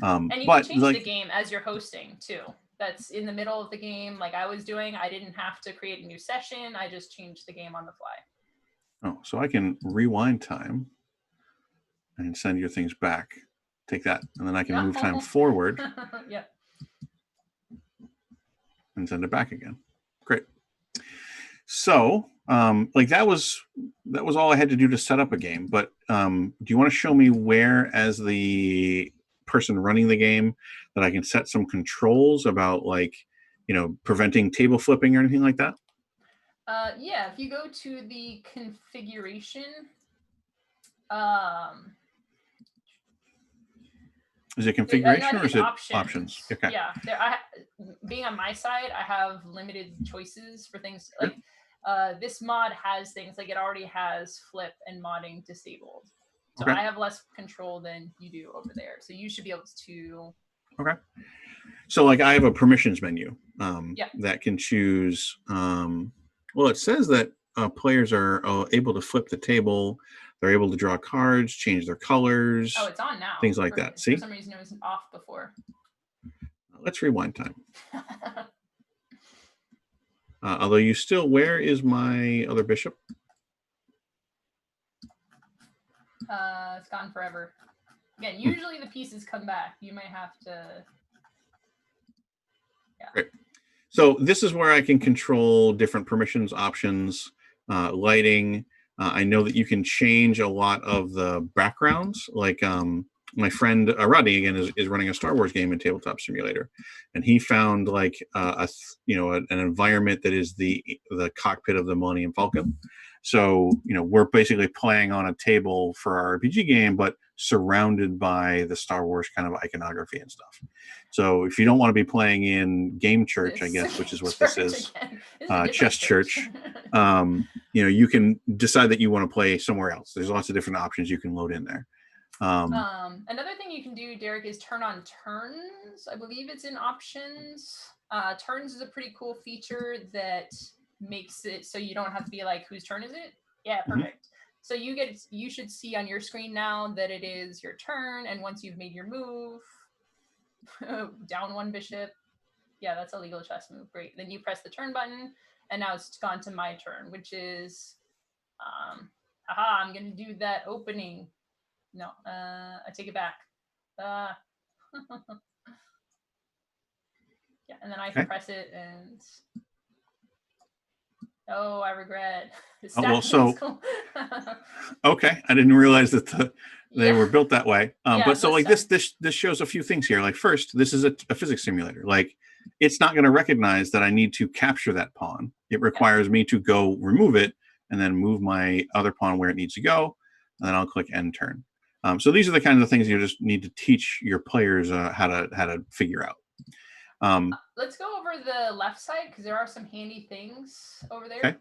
And you can change the game as you're hosting too. That's in the middle of the game, like I was doing. I didn't have to create a new session. I just changed the game on the fly. Oh, so I can rewind time and send your things back. Take that, and then I can move time forward. Yep. And send it back again. Great. So, that was all I had to do to set up a game. But do you want to show me where, as the person running the game, that I can set some controls about, preventing table flipping or anything like that? Yeah, if you go to the configuration, is it configuration or is it options? Okay. Yeah, being on my side, I have limited choices for things like this mod has things like it already has flip and modding disabled. So I have less control than you do over there. So you should be able to. Okay. So I have a permissions menu that can choose. It says that players are able to flip the table. They're able to draw cards, change their colors. Oh, it's on now. Things like that. See? For some reason, it was off before. Let's rewind time. Although where is my other bishop? It's gone forever. Again, usually the pieces come back. You may have to. Yeah. Great. So this is where I can control different permissions, options, lighting. I know that you can change a lot of the backgrounds. Like my friend Rodney again is running a Star Wars game in Tabletop Simulator, and he found an environment that is the cockpit of the Millennium Falcon. So we're basically playing on a table for our RPG game, but surrounded by the Star Wars kind of iconography and stuff. So if you don't want to be playing in Game Church, I guess, which is what this is, Chess Church, you can decide that you want to play somewhere else. There's lots of different options you can load in there. Another thing you can do, Derek, is turn on turns. I believe it's in options. Turns is a pretty cool feature that makes it so you don't have to be like, whose turn is it? Yeah, perfect. So you should see on your screen now that it is your turn, and once you've made your move, down one bishop. Yeah, that's a legal chess move. Great. Then you press the turn button, and now it's gone to my turn, which is, I'm gonna do that opening. No, I take it back. Yeah, and then I can press it and. Oh, I regret. Okay, I didn't realize that they were built that way. But so this shows a few things here. Like first, this is a physics simulator. Like it's not going to recognize that I need to capture that pawn. It requires me to go remove it and then move my other pawn where it needs to go, and then I'll click end turn. So these are the kinds of things you just need to teach your players how to figure out. Let's go over the left side because there are some handy things over there. Okay.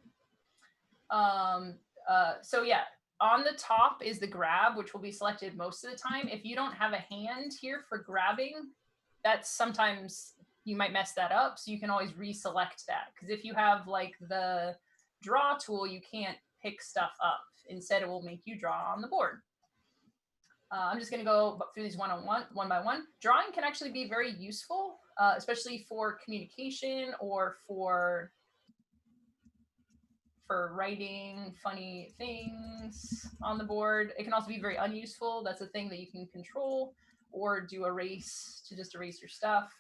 So yeah, on the top is the grab, which will be selected most of the time. If you don't have a hand here for grabbing, that's sometimes you might mess that up. So you can always reselect that, because if you have like the draw tool, you can't pick stuff up. Instead, it will make you draw on the board. I'm just going to go through these one by one. Drawing can actually be very useful, especially for communication or for writing funny things on the board. It can also be very unuseful. That's a thing that you can control or do erase to just erase your stuff.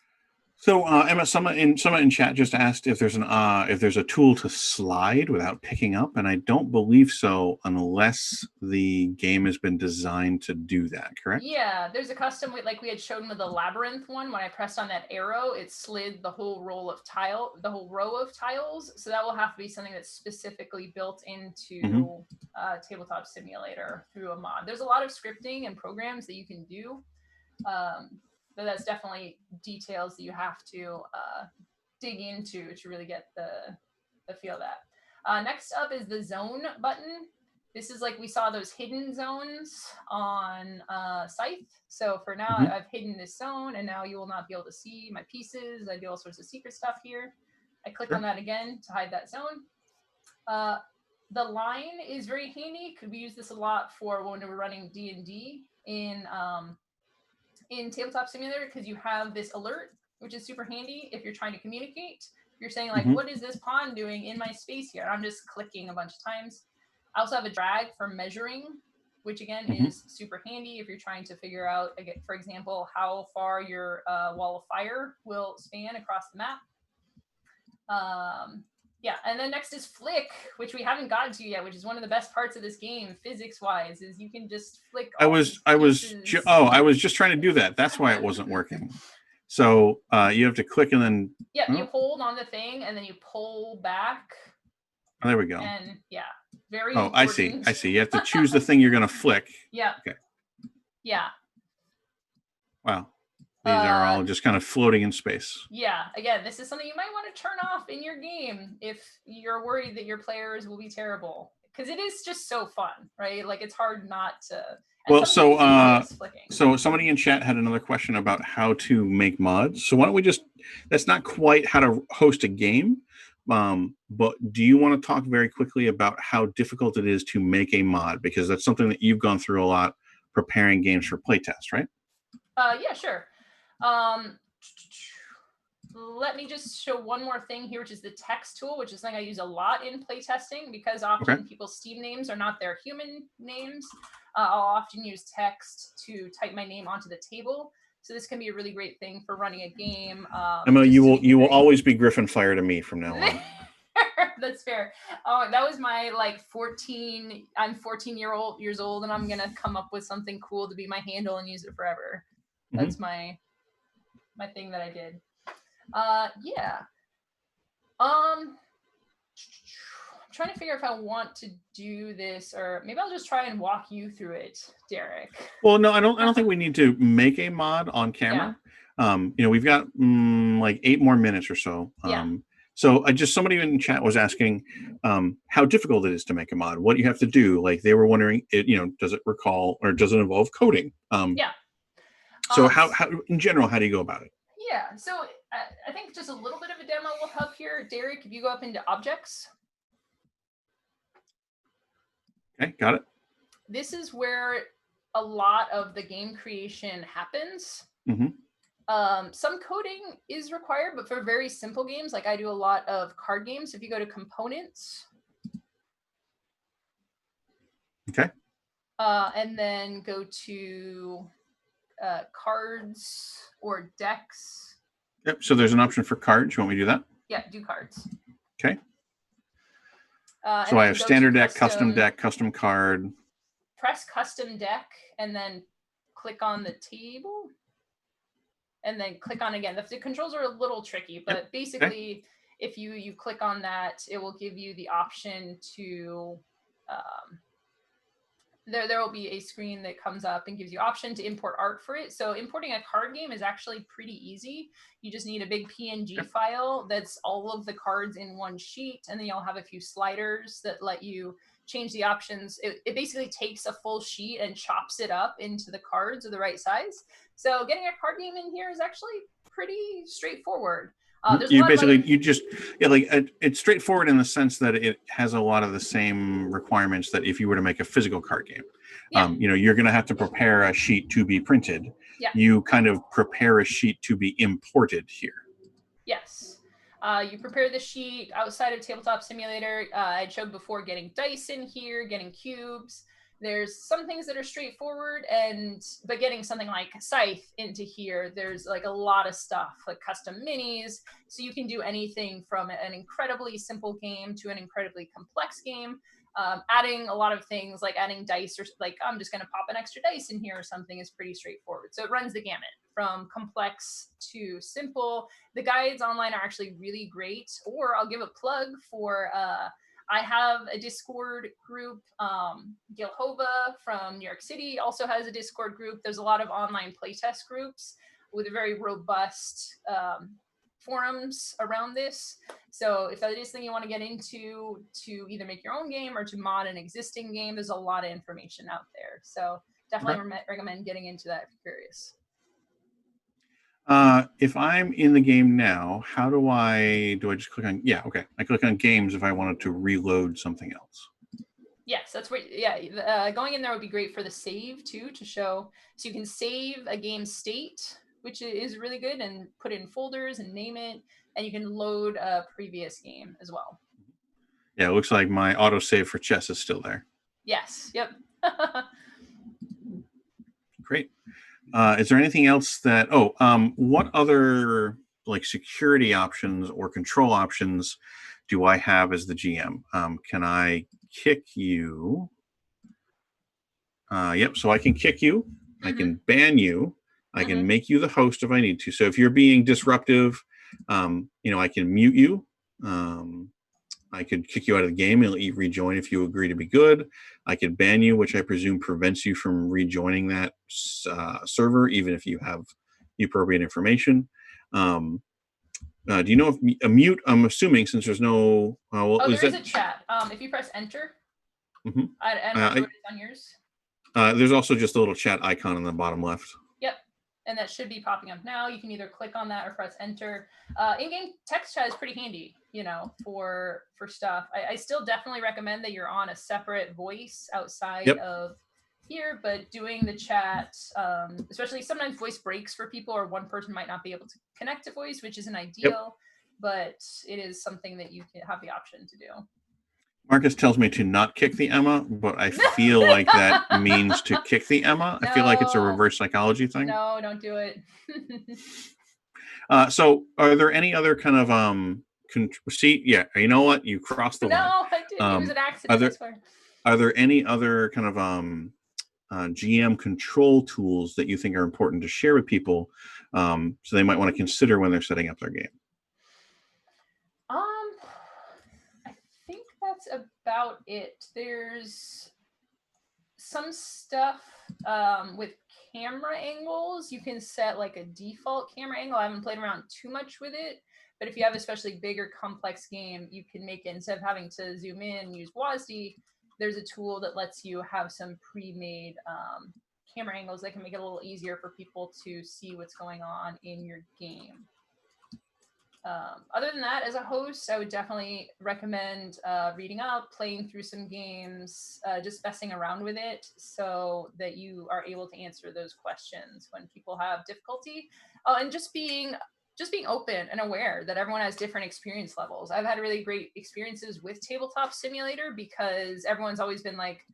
So Emma, someone in chat just asked if there's a tool to slide without picking up, and I don't believe so unless the game has been designed to do that. Correct? Yeah, there's a custom like we had shown with the labyrinth one. When I pressed on that arrow, it slid the whole row of tiles. So that will have to be something that's specifically built into Tabletop Simulator through a mod. There's a lot of scripting and programs that you can do. But that's definitely details that you have to dig into to really get the feel of that. Next up is the zone button. This is like we saw those hidden zones on Scythe. So for now, I've hidden this zone, and now you will not be able to see my pieces. I do all sorts of secret stuff here. I click on that again to hide that zone. The line is very handy. Could we use this a lot for when we're running D&D in Tabletop Simulator, because you have this alert, which is super handy if you're trying to communicate. You're saying like, what is this pawn doing in my space here? I'm just clicking a bunch of times. I also have a drag for measuring, which again is super handy if you're trying to figure out, again, for example, how far your wall of fire will span across the map. Yeah, and then next is flick, which we haven't gotten to yet, which is one of the best parts of this game, physics-wise, is you can just flick. I was just trying to do that. That's why it wasn't working. So you have to click and then. Yeah, you hold on the thing and then you pull back. Oh, there we go. And yeah, very. Oh, important. I see. You have to choose the thing you're going to flick. Yeah. Okay. Yeah. Wow. These are all just kind of floating in space. Yeah. Again, this is something you might want to turn off in your game if you're worried that your players will be terrible, because it is just so fun, right? Like it's hard not to. Well, so somebody in chat had another question about how to make mods. So why don't we that's not quite how to host a game, but do you want to talk very quickly about how difficult it is to make a mod? Because that's something that you've gone through a lot preparing games for playtest, right? Yeah, sure. Let me just show one more thing here, which is the text tool, which is something I use a lot in playtesting, because often people's Steam names are not their human names. I'll often use text to type my name onto the table. So this can be a really great thing for running a game. Emma, you will always be Griffin Fire to me from now on. That's fair. Oh, that was my like 14. I'm 14 years old, and I'm gonna come up with something cool to be my handle and use it forever. That's my thing that I did. Yeah. I'm trying to figure if I want to do this, or maybe I'll just try and walk you through it, Derek. Well, no, I don't think we need to make a mod on camera. Yeah. We've got like 8 more minutes or so. So somebody in chat was asking how difficult it is to make a mod, what you have to do. Like they were wondering, does it recall or does it involve coding? Yeah. So how in general, how do you go about it? Yeah, so I think just a little bit of a demo will help here. Derek, if you go up into objects. Okay, got it. This is where a lot of the game creation happens. Some coding is required, but for very simple games, like I do a lot of card games. If you go to components. Okay. And then go to cards or decks. Yep. So there's an option for cards. You want me to do that? Yeah, do cards. Okay. So I have standard deck, custom deck, custom card. Press custom deck and then click on the table. And then click on again. The controls are a little tricky, but basically, if you click on that, it will give you the option to. There will be a screen that comes up and gives you option to import art for it. So importing a card game is actually pretty easy. You just need a big PNG file that's all of the cards in one sheet, and then you'll have a few sliders that let you change the options. It basically takes a full sheet and chops it up into the cards of the right size. So getting a card game in here is actually pretty straightforward. It's straightforward in the sense that it has a lot of the same requirements that if you were to make a physical card game. You're going to have to prepare a sheet to be printed. You kind of prepare a sheet to be imported here. Yes. You prepare the sheet outside of Tabletop Simulator. I showed before getting dice in here, getting cubes. There's some things that are straightforward, but getting something like Scythe into here, there's like a lot of stuff, like custom minis, so you can do anything from an incredibly simple game to an incredibly complex game. Adding a lot of things like adding dice, or like I'm just going to pop an extra dice in here or something, is pretty straightforward. So it runs the gamut from complex to simple. The guides online are actually really great. Or I'll give a plug for I have a Discord group. Gil Hova from New York City also has a Discord group. There's a lot of online playtest groups with a very robust forums around this. So if that is something you want to get into to either make your own game or to mod an existing game, there's a lot of information out there. So definitely recommend getting into that if you're curious. If I'm in the game now, how do I just click on, I click on games if I wanted to reload something else. Yes, that's where, going in there would be great for the save too, to show, so you can save a game state, which is really good, and put it in folders and name it, and you can load a previous game as well. Yeah, it looks like my autosave for chess is still there. Yes, yep. Great. Is there anything else that, what other like security options or control options do I have as the GM? Can I kick you? Yep, so I can kick you. Mm-hmm. I can ban you. I can make you the host if I need to. So if you're being disruptive, I can mute you. I could kick you out of the game and let you rejoin if you agree to be good. I could ban you, which I presume prevents you from rejoining that server, even if you have the appropriate information. Do you know if a mute, I'm assuming, since there's no... there is a chat. If you press enter, I don't know what it's on yours. There's also just a little chat icon on the bottom left. Yep. And that should be popping up now. You can either click on that or press enter. In-game text chat is pretty handy, for stuff. I still definitely recommend that you're on a separate voice outside of here, but doing the chat, especially sometimes voice breaks for people, or one person might not be able to connect to voice, which isn't ideal, but it is something that you can have the option to do. Marcus tells me to not kick the Emma, but I feel like that means to kick the Emma. No. I feel like it's a reverse psychology thing. No, don't do it. So are there any other kind of you know what? You crossed the line. No, I didn't. It was an accident. Are there any other kind of GM control tools that you think are important to share with people, so they might want to consider when they're setting up their game? I think that's about it. There's some stuff with camera angles. You can set like a default camera angle. I haven't played around too much with it, but if you have an especially big or complex game, you can make it, instead of having to zoom in and use WASD, there's a tool that lets you have some pre-made camera angles that can make it a little easier for people to see what's going on in your game. Other than that, as a host, I would definitely recommend reading up, playing through some games, just messing around with it so that you are able to answer those questions when people have difficulty. And just being open and aware that everyone has different experience levels. I've had really great experiences with Tabletop Simulator because everyone's always been like,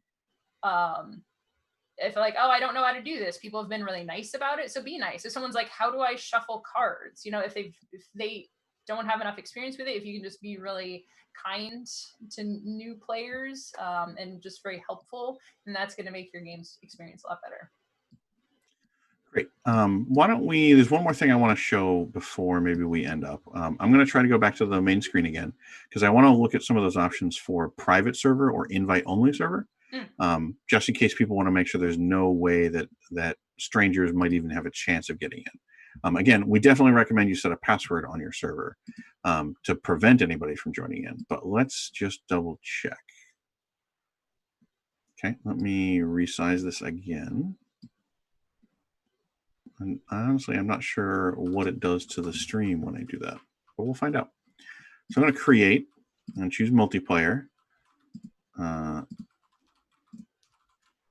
if like, I don't know how to do this, people have been really nice about it. So be nice. If someone's like, how do I shuffle cards? If they don't have enough experience with it, if you can just be really kind to new players and just very helpful, then that's going to make your game's experience a lot better. Great. Why don't we, there's one more thing I want to show before maybe we end up. I'm going to try to go back to the main screen again, because I want to look at some of those options for private server or invite only server, just in case people want to make sure there's no way that strangers might even have a chance of getting in. Again, we definitely recommend you set a password on your server to prevent anybody from joining in, but let's just double check. Okay, let me resize this again. And honestly, I'm not sure what it does to the stream when I do that, but we'll find out. So I'm going to create and choose multiplayer. I'm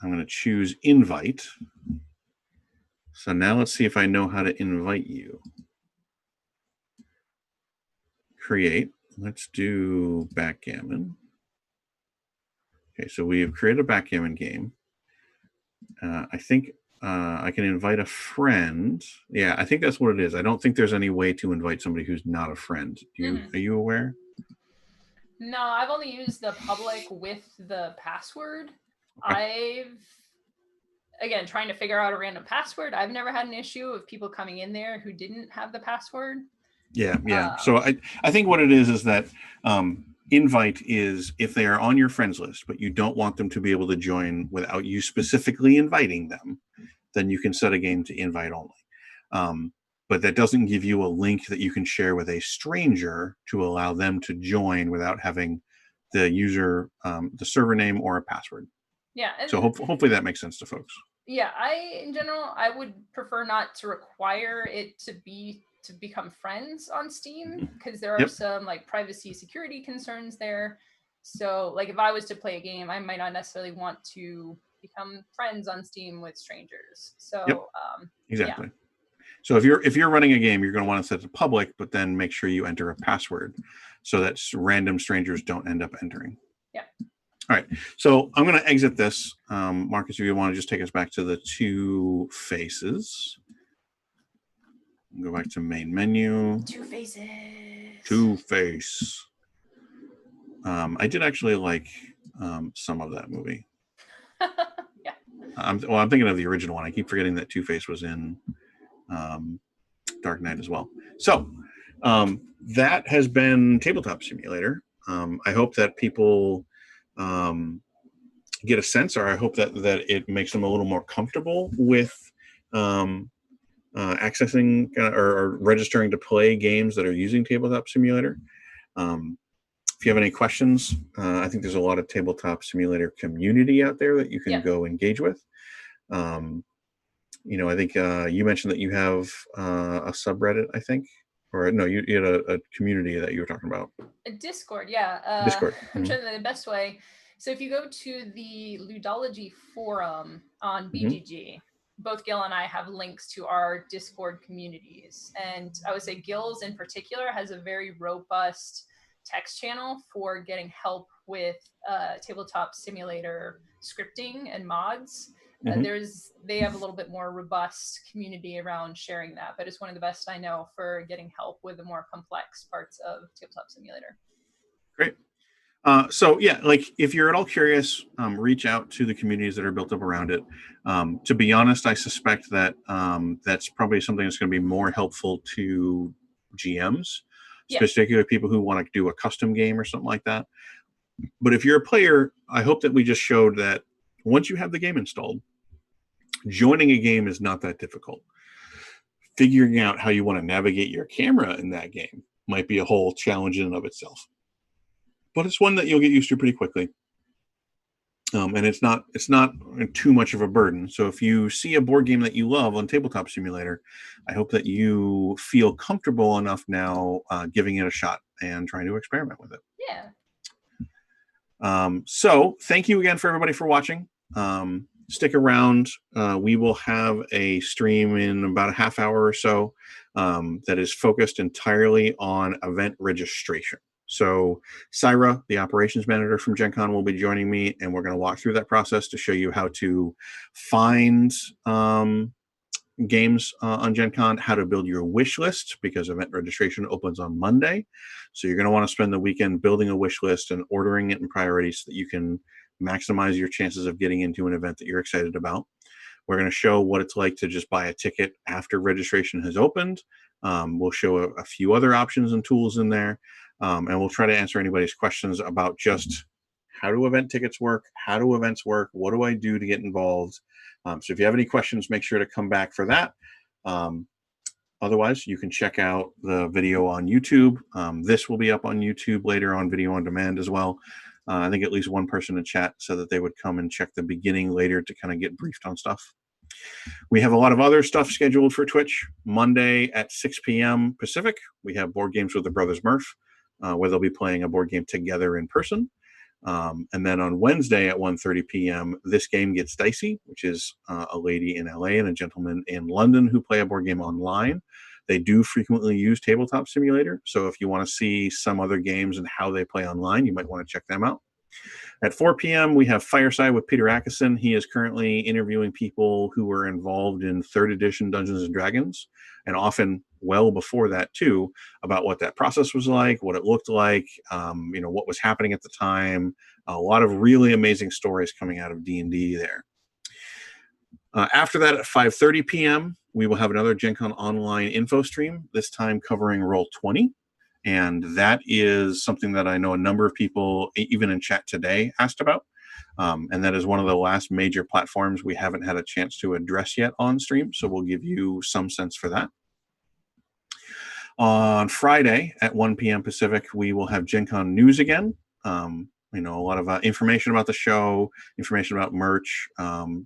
going to choose invite. So now let's see if I know how to invite you. Create. Let's do backgammon. Okay, so we have created a backgammon game. I think I can invite a friend. Yeah, I think that's what it is. I don't think there's any way to invite somebody who's not a friend. Are you aware? No, I've only used the public with the password. Okay. Again, trying to figure out a random password. I've never had an issue of people coming in there who didn't have the password. Yeah. So I think what it is that invite is if they are on your friends list, but you don't want them to be able to join without you specifically inviting them, then you can set a game to invite only. But that doesn't give you a link that you can share with a stranger to allow them to join without having the user, the server name or a password. Yeah. So hopefully that makes sense to folks. Yeah, in general, I would prefer not to require it to become friends on Steam, because there are some like privacy security concerns there. So like if I was to play a game, I might not necessarily want to become friends on Steam with strangers. So exactly. Yeah. So if you're running a game, you're going to want to set it to public, but then make sure you enter a password so that random strangers don't end up entering. Yeah. All right. So I'm going to exit this. Marcus, if you want to just take us back to the two faces. Go back to main menu. Two faces. Two face. I did actually like some of that movie. Yeah. I'm thinking of the original one. I keep forgetting that Two-Face was in Dark Knight as well. So that has been Tabletop Simulator. I hope that people get a sense, or I hope that it makes them a little more comfortable with accessing or registering to play games that are using Tabletop Simulator. If you have any questions, I think there's a lot of Tabletop Simulator community out there that you can go engage with. I think you mentioned that you have a subreddit, I think, or no, you had a community that you were talking about. A Discord, yeah. Discord. I'm trying to think the best way. So if you go to the Ludology forum on BGG, both Gil and I have links to our Discord communities. And I would say Gil's in particular has a very robust text channel for getting help with Tabletop Simulator scripting and mods. They have a little bit more robust community around sharing that, but it's one of the best I know for getting help with the more complex parts of Tabletop Simulator. Great. So yeah, like if you're at all curious, reach out to the communities that are built up around it. To be honest, I suspect that that's probably something that's going to be more helpful to GMs, particularly people who want to do a custom game or something like that. But if you're a player, I hope that we just showed that once you have the game installed, joining a game is not that difficult. Figuring out how you want to navigate your camera in that game might be a whole challenge in and of itself. But it's one that you'll get used to pretty quickly. And it's not too much of a burden. So if you see a board game that you love on Tabletop Simulator, I hope that you feel comfortable enough now giving it a shot and trying to experiment with it. Yeah. So thank you again for everybody for watching. Stick around. We will have a stream in about a half hour or so that is focused entirely on event registration. So Syra, the operations manager from Gen Con, will be joining me, and we're going to walk through that process to show you how to find games on Gen Con, how to build your wish list, because event registration opens on Monday. So you're going to want to spend the weekend building a wish list and ordering it in priority so that you can maximize your chances of getting into an event that you're excited about. We're going to show what it's like to just buy a ticket after registration has opened. We'll show a few other options and tools in there. And we'll try to answer anybody's questions about just how do event tickets work? How do events work? What do I do to get involved? So if you have any questions, make sure to come back for that. Otherwise, you can check out the video on YouTube. This will be up on YouTube later on video on demand as well. I think at least one person in chat said that they would come and check the beginning later to kind of get briefed on stuff. We have a lot of other stuff scheduled for Twitch. Monday at 6 p.m. Pacific, we have Board Games with the Brothers Murph, where they'll be playing a board game together in person. And then on Wednesday at 1:30 p.m., This Game Gets Dicey, which is a lady in LA and a gentleman in London who play a board game online. They do frequently use Tabletop Simulator. So if you want to see some other games and how they play online, you might want to check them out. At 4 p.m., we have Fireside with Peter Ackison. He is currently interviewing people who were involved in 3rd edition Dungeons & Dragons, and often well before that, too, about what that process was like, what it looked like, what was happening at the time. A lot of really amazing stories coming out of D&D there. After that, at 5:30 p.m., we will have another Gen Con online info stream, this time covering Roll20. And that is something that I know a number of people, even in chat today, asked about. And that is one of the last major platforms we haven't had a chance to address yet on stream. So we'll give you some sense for that. On Friday at 1 p.m. Pacific, we will have Gen Con news again. A lot of information about the show, information about merch,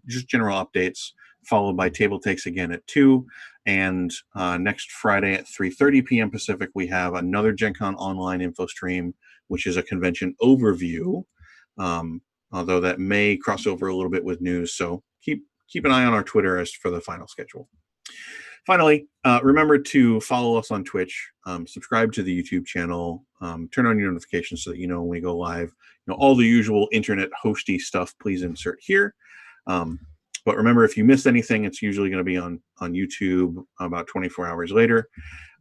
just general updates, followed by table takes again at 2. And next Friday at 3:30 p.m. Pacific, we have another Gen Con online info stream, which is a convention overview, although that may cross over a little bit with news. So keep an eye on our Twitter as for the final schedule. Finally, remember to follow us on Twitch, subscribe to the YouTube channel, turn on your notifications so that you know when we go live. All the usual internet hosty stuff, please insert here. But remember, if you missed anything, it's usually going to be on YouTube about 24 hours later.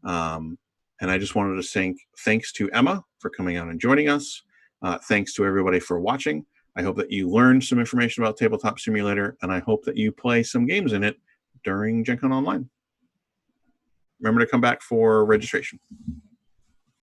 And I just wanted to say thanks to Emma for coming out and joining us. Thanks to everybody for watching. I hope that you learned some information about Tabletop Simulator, and I hope that you play some games in it during Gen Con Online. Remember to come back for registration.